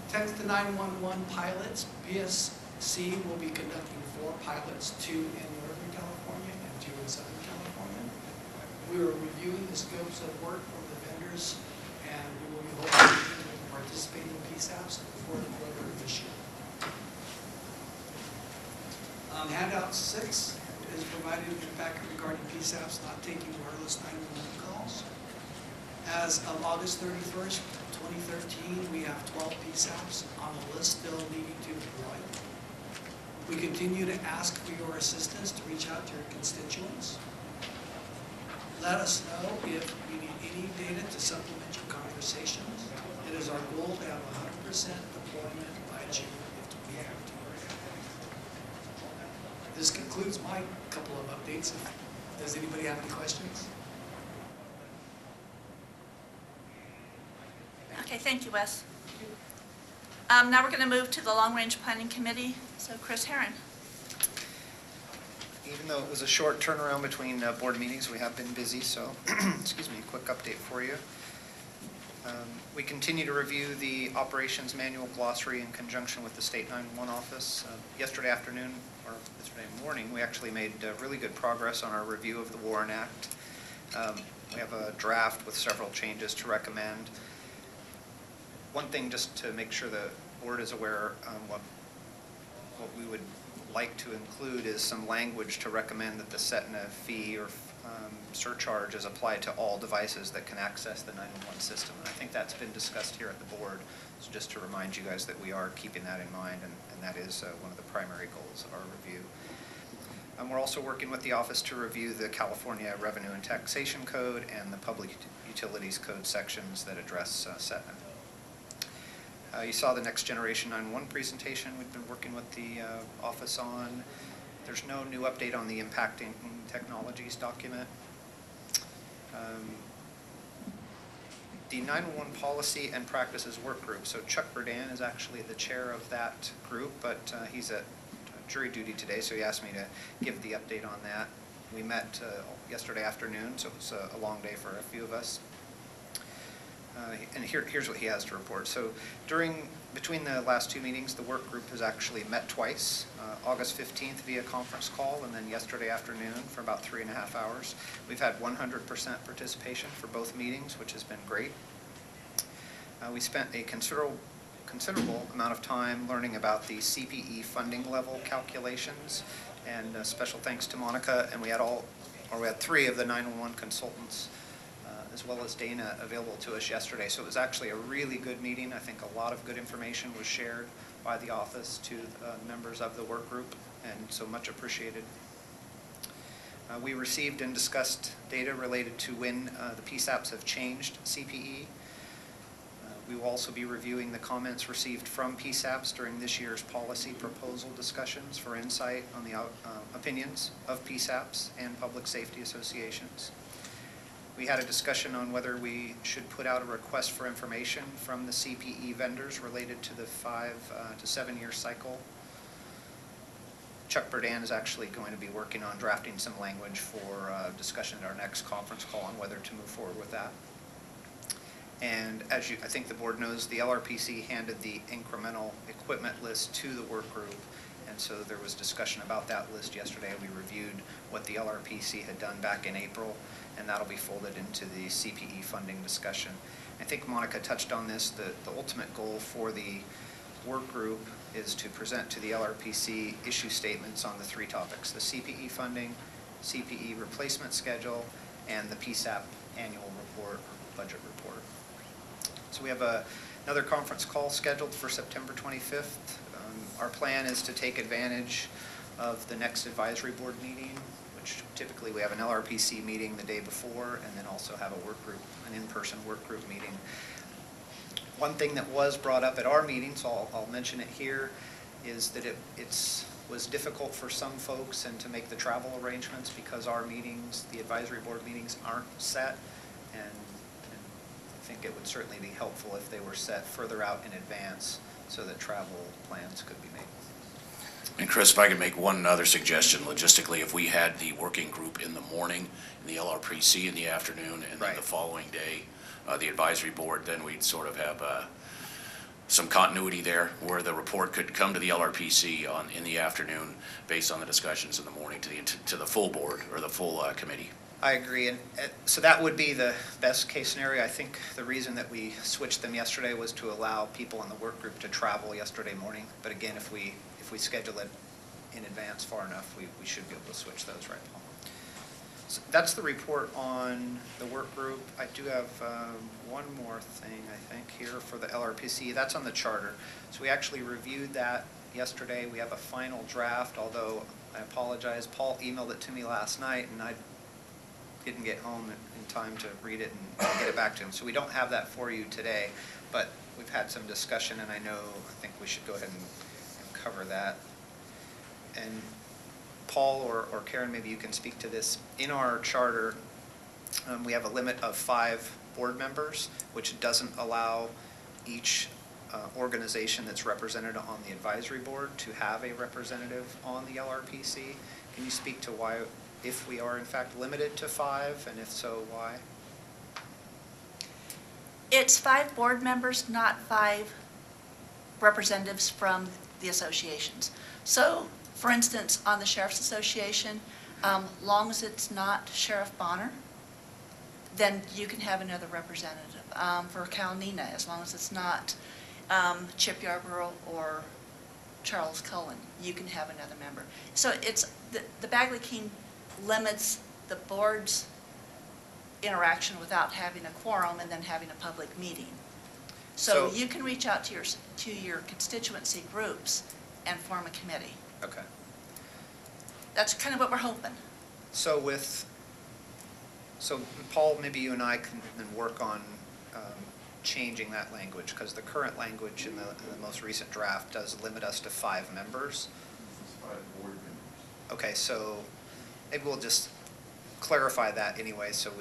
Text to 911 pilots. PSC will be conducting 4 pilots, 2 in Northern California and 2 in Southern California. We are reviewing the scopes of work from the vendors, and we will be holding participating PSAPs before the quarter of this year. Handout 6 is provided in the packet regarding PSAPs not taking wireless 911 calls. As of August 31st, 2013, we have 12 PSAPs on the list still needing to deploy. We continue to ask for your assistance to reach out to your constituents. Let us know if you need any data to supplement your conversations. It is our goal to have 100% deployment by June if we have to. This concludes my couple of updates. Does anybody have any questions? Okay, thank you, Wes. Now we're going to move to the Long Range Planning Committee. So Chris Herron. Even though it was a short turnaround between board meetings, we have been busy, so, excuse me, quick update for you. We continue to review the operations manual glossary in conjunction with the State 911 office. Yesterday afternoon, or yesterday morning, we actually made really good progress on our review of the Warren Act. We have a draft with several changes to recommend. One thing, just to make sure the board is aware, what we would like to include is some language to recommend that the SETNA fee or surcharge is applied to all devices that can access the 911 system. And I think that's been discussed here at the board. So just to remind you guys that we are keeping that in mind, and that is one of the primary goals of our review. We're also working with the office to review the California Revenue and Taxation Code and the Public Utilities Code sections that address SETNA. You saw the Next Generation 911 presentation we've been working with the office on. There's no new update on the Impacting Technologies document. The 911 Policy and Practices Work Group. So Chuck Burdan is actually the chair of that group, but he's at jury duty today, so he asked me to give the update on that. We met yesterday afternoon, so it was a long day for a few of us. And here's what he has to report. So between the last two meetings, the work group has actually met twice, August 15th via conference call, and then yesterday afternoon for about 3.5 hours. We've had 100% participation for both meetings, which has been great. We spent a considerable amount of time learning about the CPE funding level calculations, and special thanks to Monica, and we had 3 of the 911 consultants as well as Dana available to us yesterday. So it was actually a really good meeting. I think a lot of good information was shared by the office to members of the work group, and so much appreciated. We received and discussed data related to when the PSAPs have changed CPE. We will also be reviewing the comments received from PSAPs during this year's policy proposal discussions for insight on the opinions of PSAPs and public safety associations. We had a discussion on whether we should put out a request for information from the CPE vendors related to the 5 to 7 year cycle. Chuck Burdan is actually going to be working on drafting some language for discussion at our next conference call on whether to move forward with that. And as I think the board knows, the LRPC handed the incremental equipment list to the work group, and so there was discussion about that list yesterday. We reviewed what the LRPC had done back in April, and that'll be folded into the CPE funding discussion. I think Monica touched on this. The ultimate goal for the work group is to present to the LRPC issue statements on the 3 topics: the CPE funding, CPE replacement schedule, and the PSAP annual report, budget report. So we have another conference call scheduled for September 25th. Our plan is to take advantage of the next advisory board meeting, which typically we have an LRPC meeting the day before, and then also have a work group, an in-person work group meeting. One thing that was brought up at our meeting, so I'll mention it here, is that it was difficult for some folks and to make the travel arrangements because our meetings, the advisory board meetings, aren't set, and I think it would certainly be helpful if they were set further out in advance so that travel plans could be made. And Chris, if I could make one other suggestion, logistically, if we had the working group in the morning, and the LRPC in the afternoon, and then Right. the following day, the advisory board, then we'd sort of have some continuity there where the report could come to the LRPC in the afternoon based on the discussions in the morning to the full board or the full committee. I agree, and so that would be the best case scenario. I think the reason that we switched them yesterday was to allow people in the work group to travel yesterday morning. But again, if we schedule it in advance far enough, we should be able to switch those, right, Paul? So that's the report on the work group. I do have one more thing, I think, here for the LRPC. That's on the charter. So we actually reviewed that yesterday. We have a final draft, although I apologize. Paul emailed it to me last night, and I didn't get home in time to read it and get it back to him. So we don't have that for you today, but we've had some discussion, and I think we should go ahead and cover that. And Paul or Karen, maybe you can speak to this. In our charter, we have a limit of 5 board members, which doesn't allow each organization that's represented on the advisory board to have a representative on the LRPC. Can you speak to why, if we are in fact limited to 5, and if so, why? It's 5 board members, not 5 representatives from the associations. So, for instance, on the Sheriff's Association, long as it's not Sheriff Bonner, then you can have another representative. For Cal NENA, as long as it's not Chip Yarborough or Charles Cullen, you can have another member. So it's the Bagley-Keene limits the board's interaction without having a quorum and then having a public meeting. So you can reach out to your constituency groups and form a committee. Okay. That's kind of what we're hoping. So Paul, maybe you and I can then work on changing that language, because the current language in the most recent draft does limit us to 5 members. This is 5 board members. Okay, so maybe we'll just clarify that anyway, so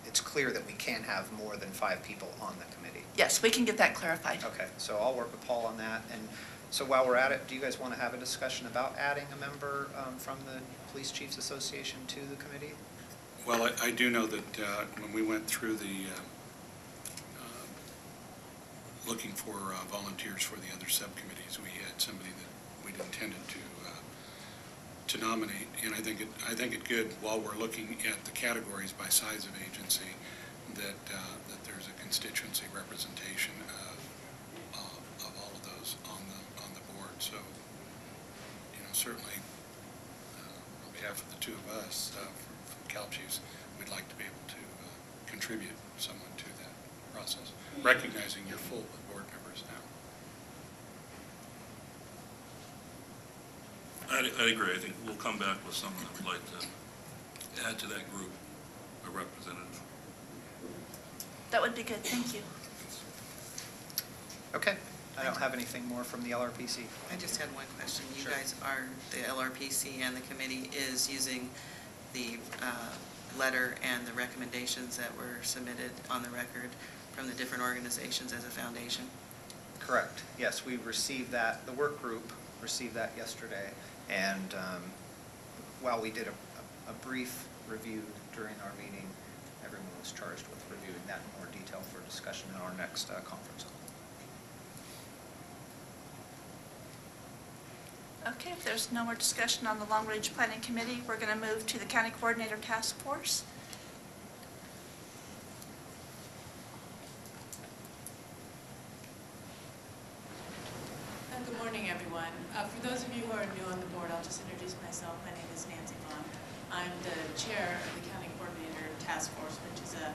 it's clear that we can't have more than 5 people on the committee. Yes, we can get that clarified. Okay, so I'll work with Paul on that. And so while we're at it, do you guys want to have a discussion about adding a member from the Police Chiefs Association to the committee? Well, I do know that when we went through the looking for volunteers for the other subcommittees. We had somebody that we'd intended to nominate, and I think it good, while we're looking at the categories by size of agency, that there's a constituency representation of all of those on the board. So, certainly, on behalf of the two of us from CalPERS, we'd like to be able to contribute someone to that process, recognizing you're full of board members now. I agree. I think we'll come back with someone that would like to add to that group, a representative. That would be good, thank you. Okay, I don't have anything more from the LRPC. I just had one question. You Sure. guys are, the LRPC and the committee is using the letter and the recommendations that were submitted on the record from the different organizations as a foundation? Correct. Yes, we received that, the work group received that yesterday. And while we did a brief review during our meeting, everyone was charged with reviewing that in more detail for discussion in our next conference call. Okay, if there's no more discussion on the Long Range Planning Committee, we're going to move to the County Coordinator Task Force. Good morning, everyone. For those of you who are new on the board, I'll just introduce myself. My name is Nancy Vaughn. I'm the chair of the County Coordinator Task Force, which is a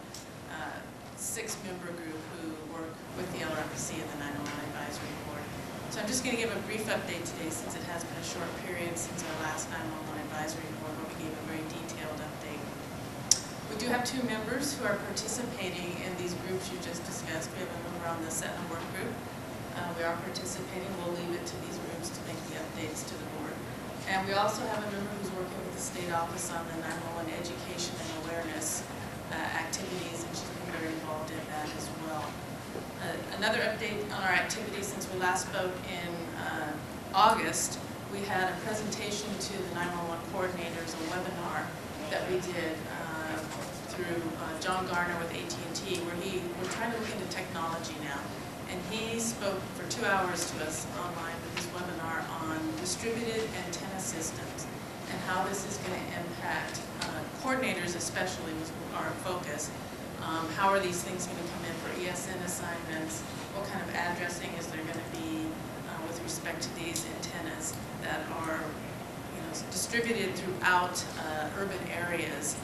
six-member group who work with the LRPC and the 911 Advisory Board. So I'm just going to give a brief update today, since it has been a short period since our last 911 Advisory Board, where we gave a very detailed update. We do have two members who are participating in these groups you just discussed. We have a member on the Setna work group. We are participating. We'll leave it to these groups to make the updates to the board. And we also have a member who's working with the state office on the 911 education and awareness activities, and she's been very involved in that as well. Another update on our activities since we last spoke in August, we had a presentation to the 911 coordinators, a webinar that we did through John Garner with AT&T, where we're trying to look into technology now. And he spoke for 2 hours to us online with his webinar on distributed antenna systems and how this is going to impact coordinators, especially was our focus. How are these things going to come in for ESN assignments? What kind of addressing is there going to be with respect to these antennas that are distributed throughout urban areas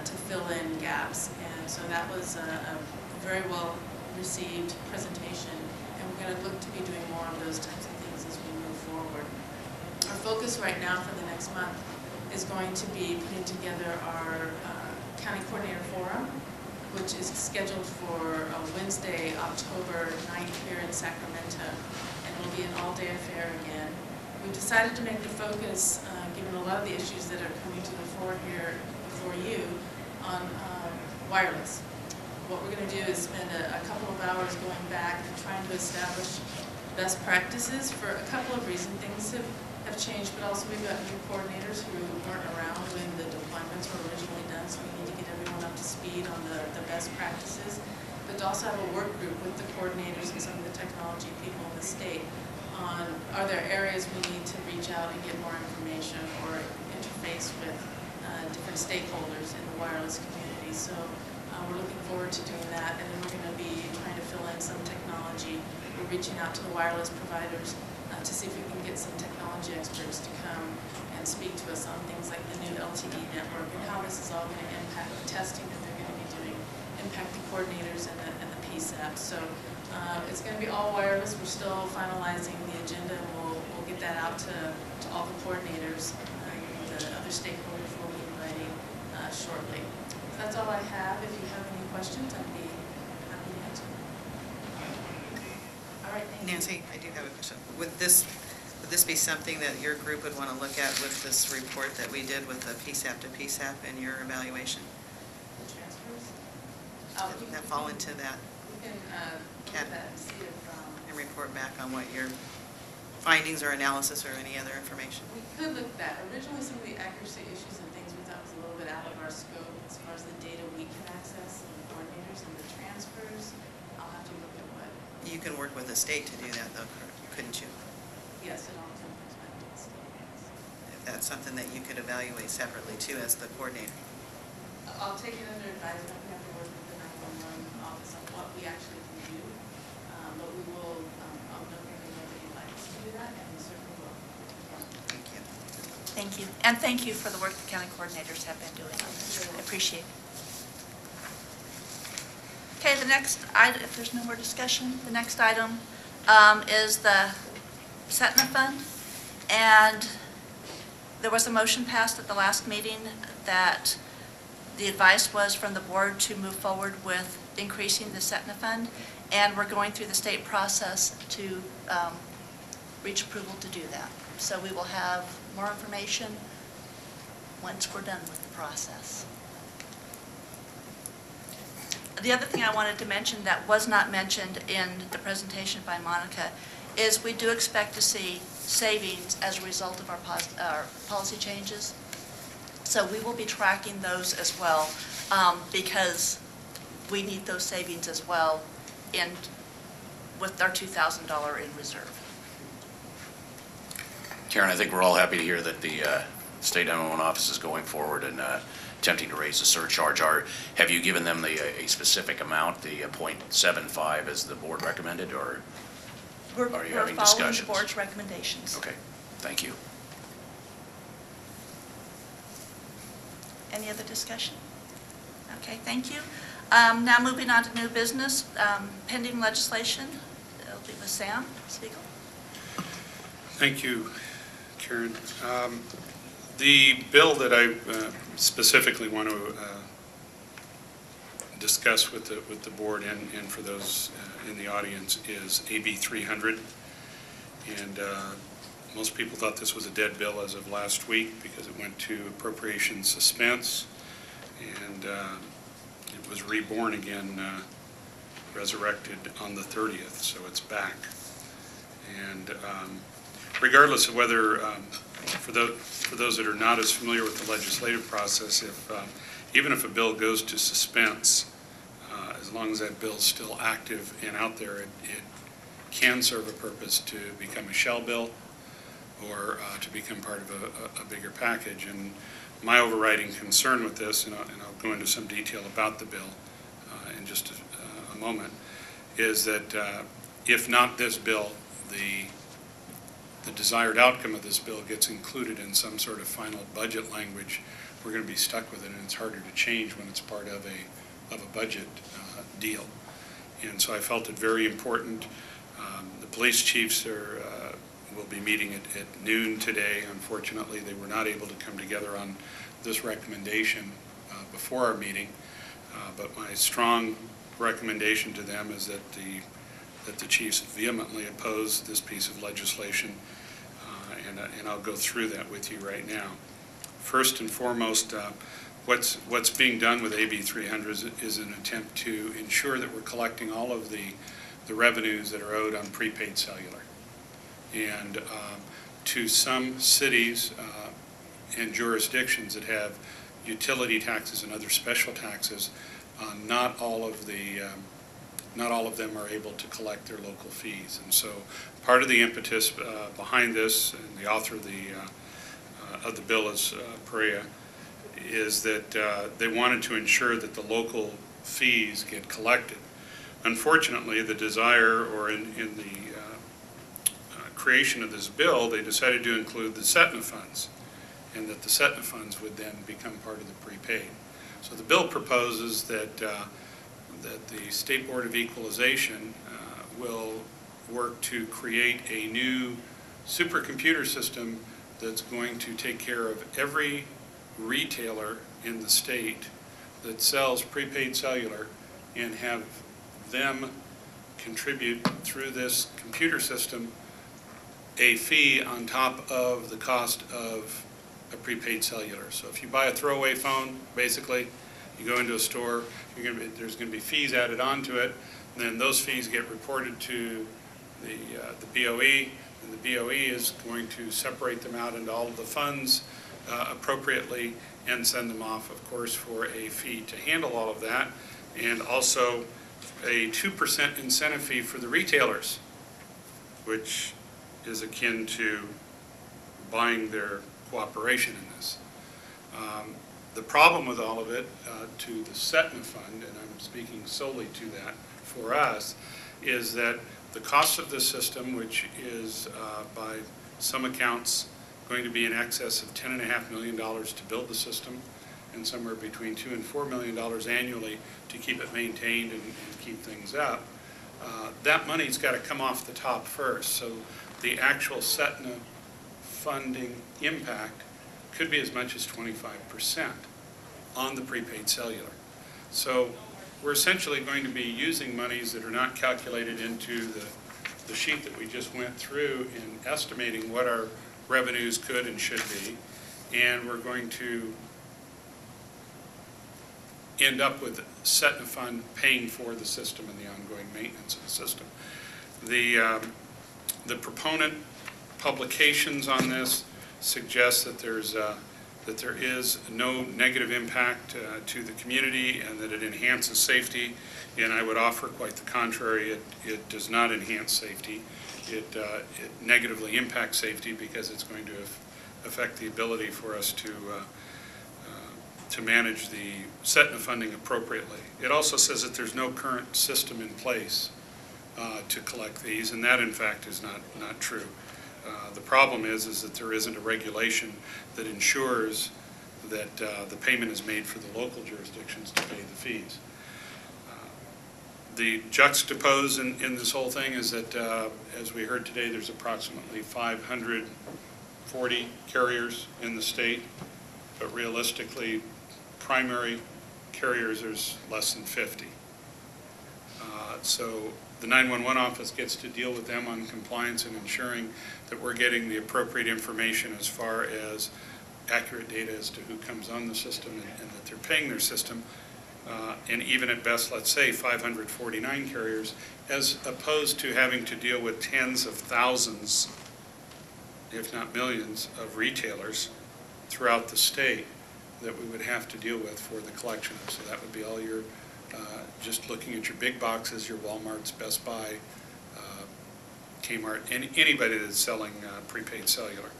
to fill in gaps? And so that was a very well received presentation, and we're going to look to be doing more of those types of things as we move forward. Our focus right now for the next month is going to be putting together our County Coordinator Forum, which is scheduled for Wednesday, October 9th here in Sacramento, and it will be an all-day affair again. We've decided to make the focus, given a lot of the issues that are coming to the fore here before you, on wireless. What we're going to do is spend a couple of hours going back and trying to establish best practices for a couple of reasons. Things have changed, but also we've got new coordinators who weren't around when the deployments were originally done, so we need to get everyone up to speed on the best practices. But to also have a work group with the coordinators and some of the technology people in the state on, are there areas we need to reach out and get more information or interface with different stakeholders in the wireless community. So we're looking forward to doing that, and then we're going to be trying to fill in some technology. We're reaching out to the wireless providers to see if we can get some technology experts to come and speak to us on things like the new LTE network and how this is all going to impact the testing that they're going to be doing, impact the coordinators and the PSAP. So it's going to be all wireless. We're still finalizing the agenda, and we'll get that out to all the coordinators. The other stakeholders will be inviting shortly. That's all I have. If you have any questions, I'd be happy to answer. All right, thank you. Nancy, I do have a question. Would this be something that your group would want to look at with this report that we did with the PSAP to PSAP in your evaluation? The transfers? Would that fall into that? We can look at that and see if... and report back on what your findings or analysis or any other information? We could look at that. Originally, some of the accuracy issues and things we thought was a little bit out of our scope as far as the data we can access and the coordinators and the transfers. I'll have to look at what... You You can work with the state to do that, though, couldn't you? Yes, it all comes back to the state, yes. If that's something that you could evaluate separately too as the coordinator. I'll take it under advisement. We have to work with the 911 office on what we actually can do. But we will, I'll definitely know that you'd like us to do that, and we certainly will. Thank you. Thank you. And thank you for the work the county coordinators have been doing on this. I appreciate it. Okay, the next item, if there's no more discussion, the next item is the Setna Fund. And there was a motion passed at the last meeting that the advice was from the board to move forward with increasing the Setna Fund. And we're going through the state process to reach approval to do that. So we will have more information once we're done with the process. The other thing I wanted to mention that was not mentioned in the presentation by Monica is we do expect to see savings as a result of our policy changes. So we will be tracking those as well because we need those savings as well with our $2,000 in reserve. Karen, I think we're all happy to hear that the state 911 office is going forward and attempting to raise the surcharge. Have you given them a specific amount, the 0.75 as the board recommended, or We're are you having following discussions? the board's recommendations. Okay, thank you. Any other discussion? Okay, thank you. Now moving on to new business, pending legislation. It'll be with Sam Spiegel. Thank you, Karen. The bill that I specifically want to discuss with the board and for those in the audience is AB 300. And most people thought this was a dead bill as of last week because it went to appropriation suspense. And it was reborn again, resurrected on the 30th, so it's back. And regardless of whether, for those that are not as familiar with the legislative process, even if a bill goes to suspense, as long as that bill's still active and out there, it can serve a purpose to become a shell bill or to become part of a bigger package. And my overriding concern with this, and I'll go into some detail about the bill in just a moment, is that if not this bill, the desired outcome of this bill gets included in some sort of final budget language, we're going to be stuck with it, and it's harder to change when it's part of a budget deal. And so I felt it very important. The police chiefs will be meeting at noon today. Unfortunately, they were not able to come together on this recommendation before our meeting, but my strong recommendation to them is that the chiefs vehemently oppose this piece of legislation, and I'll go through that with you right now. First and foremost, what's being done with AB 300 is an attempt to ensure that we're collecting all of the revenues that are owed on prepaid cellular. And to some cities and jurisdictions that have utility taxes and other special taxes, not all of them are able to collect their local fees. And so part of the impetus behind this, and the author of the bill is Perea, is that they wanted to ensure that the local fees get collected. Unfortunately, the desire, or in the creation of this bill, they decided to include the Setna funds, and that the Setna funds would then become part of the prepaid. So the bill proposes that the State Board of Equalization will work to create a new supercomputer system that's going to take care of every retailer in the state that sells prepaid cellular and have them contribute through this computer system a fee on top of the cost of a prepaid cellular. So if you buy a throwaway phone, basically, you go into a store, there's going to be fees added onto it, and then those fees get reported to the BOE, and the BOE is going to separate them out into all of the funds appropriately and send them off, of course, for a fee to handle all of that, and also a 2% incentive fee for the retailers, which is akin to buying their cooperation in this. The problem with all of it, to the Setna Fund, and I'm speaking solely to that for us, is that the cost of this system, which is by some accounts going to be in excess of $10.5 million to build the system, and somewhere between $2 and $4 million annually to keep it maintained and keep things up, that money's got to come off the top first. So the actual Setna funding impact could be as much as 25% on the prepaid cellular. So we're essentially going to be using monies that are not calculated into the sheet that we just went through in estimating what our revenues could and should be, and we're going to end up with Setna Fund paying for the system and the ongoing maintenance of the system. The proponent publications on this suggest that there is no negative impact to the community and that it enhances safety, and I would offer quite the contrary. It does not enhance safety. It negatively impacts safety because it's going to affect the ability for us to manage the Setna funding appropriately. It also says that there's no current system in place to collect these, and that in fact is not true. The problem is that there isn't a regulation that ensures that the payment is made for the local jurisdictions to pay the fees. The juxtapose in this whole thing is that, as we heard today, there's approximately 540 carriers in the state, but realistically, primary carriers, there's less than 50. So the 911 office gets to deal with them on compliance and ensuring that we're getting the appropriate information as far as accurate data as to who comes on the system and that they're paying their system. And even at best, let's say 549 carriers, as opposed to having to deal with tens of thousands, if not millions, of retailers throughout the state that we would have to deal with for the collection. So that would be all your, just looking at your big boxes, your Walmarts, Best Buy, Kmart, anybody that's selling prepaid cellular.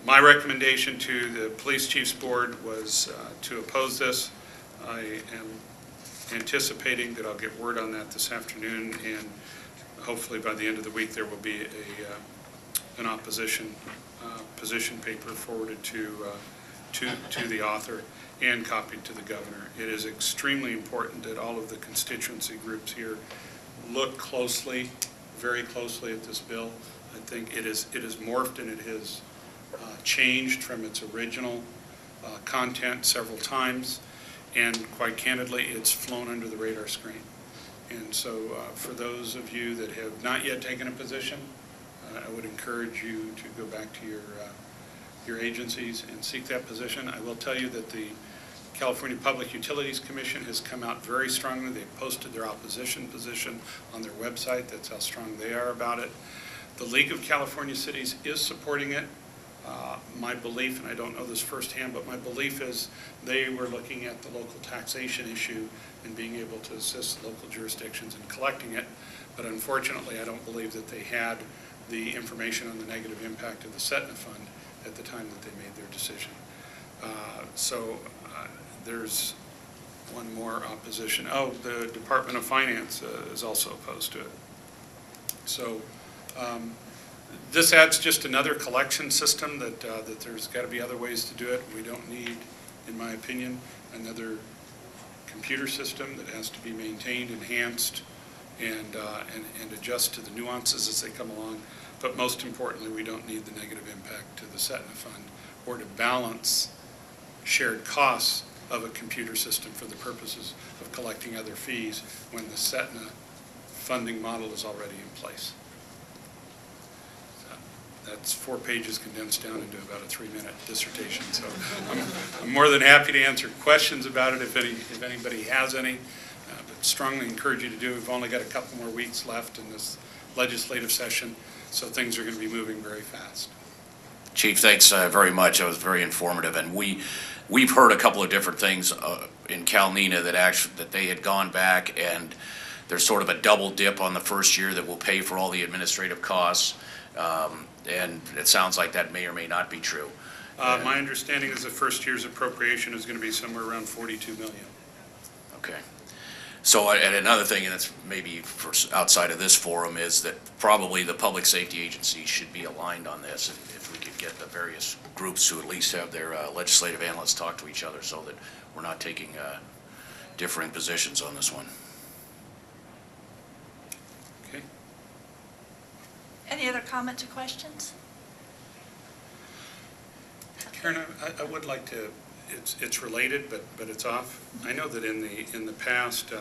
My recommendation to the Police Chiefs Board was to oppose this. I am anticipating that I'll get word on that this afternoon, and hopefully by the end of the week there will be an opposition position paper forwarded to the author and copied to the governor. It is extremely important that all of the constituency groups here look closely, very closely at this bill. I think it is morphed and it has changed from its original content several times, and quite candidly, it's flown under the radar screen. And so for those of you that have not yet taken a position, I would encourage you to go back to your agencies and seek that position. I will tell you that the California Public Utilities Commission has come out very strongly. They've posted their opposition position on their website. That's how strong they are about it. The League of California Cities is supporting it. My belief, and I don't know this firsthand, but my belief is they were looking at the local taxation issue and being able to assist local jurisdictions in collecting it. But unfortunately, I don't believe that they had the information on the negative impact of the Setna Fund at the time that they made their decision. There's one more opposition. Oh, the Department of Finance is also opposed to it. So this adds just another collection system that there's got to be other ways to do it. We don't need, in my opinion, another computer system that has to be maintained, enhanced, and adjust to the nuances as they come along. But most importantly, we don't need the negative impact to the Setna Fund or to balance shared costs of a computer system for the purposes of collecting other fees when the Setna funding model is already in place. So that's 4 pages condensed down into about a 3-minute dissertation. So I'm more than happy to answer questions about it if anybody has any, but strongly encourage you to do. We've only got a couple more weeks left in this legislative session, so things are going to be moving very fast. Chief, thanks very much. That was very informative. And we've heard a couple of different things in NENA that they had gone back and there's sort of a double dip on the first year that will pay for all the administrative costs. And it sounds like that may or may not be true. My understanding is the first year's appropriation is going to be somewhere around 42 million. Okay. So, and another thing, and it's maybe for outside of this forum, is that probably the public safety agencies should be aligned on this. If we could get the various groups who at least have their legislative analysts talk to each other so that we're not taking differing positions on this one. Okay. Any other comments or questions? Karen, I would like to, it's related, but it's off. I know that in the past,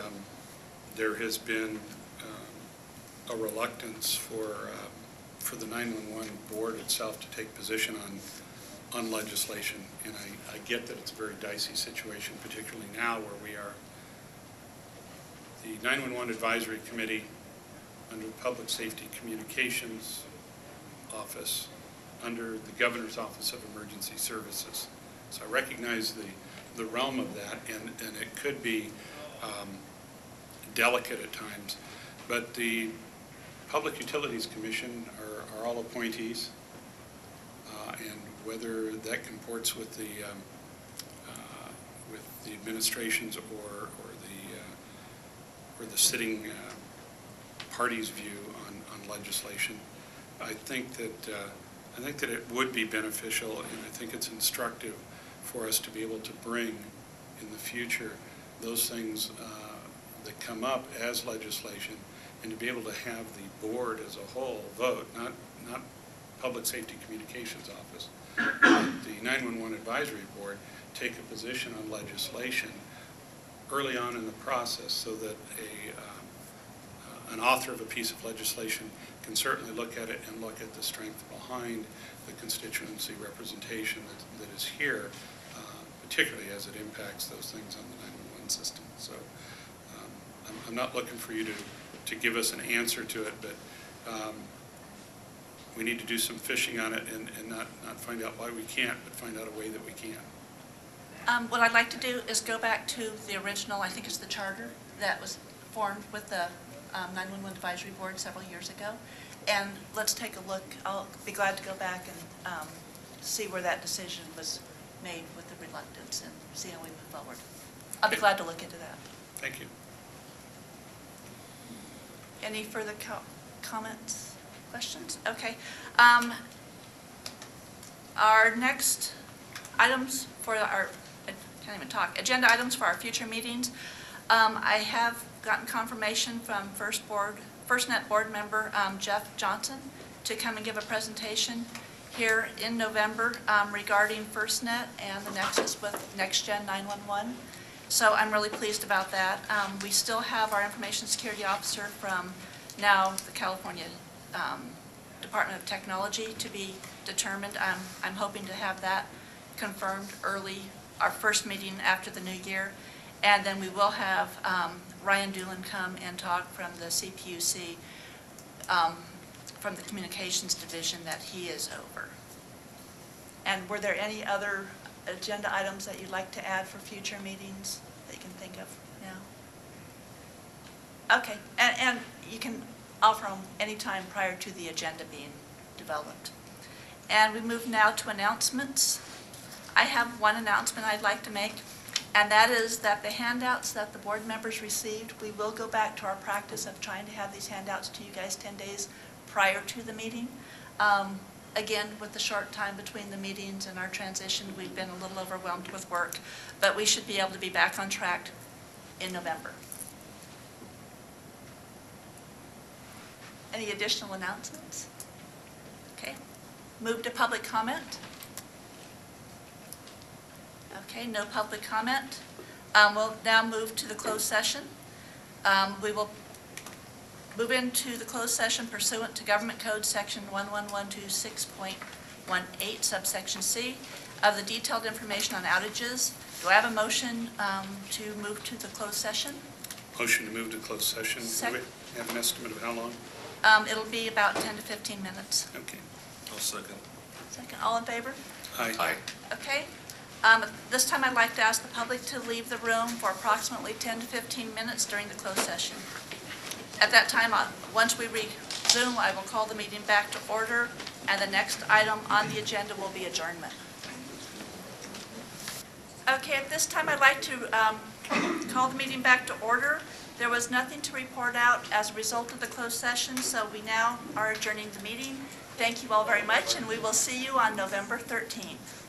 there has been a reluctance for the 911 board itself to take position on legislation, and I get that it's a very dicey situation, particularly now where we are. The 911 Advisory Committee under the Public Safety Communications Office, under the Governor's Office of Emergency Services. So I recognize the realm of that, and it could be delicate at times, but the Public Utilities Commission are all appointees, and whether that comports with the administration's or the sitting party's view on legislation, I think that it would be beneficial, and I think it's instructive for us to be able to bring in the future those things that come up as legislation, and to be able to have the board as a whole vote, not Public Safety Communications Office, the 911 Advisory Board, take a position on legislation early on in the process so that an author of a piece of legislation can certainly look at it and look at the strength behind the constituency representation that is here, particularly as it impacts those things on the 911 system. So I'm not looking for you to give us an answer to it, but we need to do some fishing on it and not find out why we can't, but find out a way that we can. What I'd like to do is go back to the original, I think it's the charter that was formed with the 911 Advisory Board several years ago, and let's take a look. I'll be glad to go back and see where that decision was made with the reluctance and see how we move forward. I'll be glad to look into that. Thank you. Any further comments, questions? Okay. Our next items for I can't even talk, agenda items for our future meetings. I have gotten confirmation from FirstNet board member Jeff Johnson to come and give a presentation here in November regarding FirstNet and the nexus with NextGen 911. So I'm really pleased about that. We still have our information security officer from now the California Department of Technology to be determined. I'm hoping to have that confirmed early, our first meeting after the new year. And then we will have Ryan Doolin come and talk from the CPUC, from the communications division that he is over. And were there any other agenda items that you'd like to add for future meetings that you can think of now? Okay, and you can offer them anytime prior to the agenda being developed. And we move now to announcements. I have one announcement I'd like to make, and that is that the handouts that the board members received, we will go back to our practice of trying to have these handouts to you guys 10 days prior to the meeting. Again, with the short time between the meetings and our transition, we've been a little overwhelmed with work, but we should be able to be back on track in November. Any additional announcements? Okay. Move to public comment. Okay, no public comment. We'll now move to the closed session. We will move into the closed session pursuant to Government Code Section 11126.18, subsection C, of the detailed information on outages. Do I have a motion to move to the closed session? Motion to move to closed session. Do we have an estimate of how long? It'll be about 10 to 15 minutes. Okay. I'll second. Second, all in favor? Aye. Aye. Okay. This time I'd like to ask the public to leave the room for approximately 10 to 15 minutes during the closed session. At that time, once we resume, I will call the meeting back to order, and the next item on the agenda will be adjournment. Okay, at this time, I'd like to call the meeting back to order. There was nothing to report out as a result of the closed session, so we now are adjourning the meeting. Thank you all very much, and we will see you on November 13th.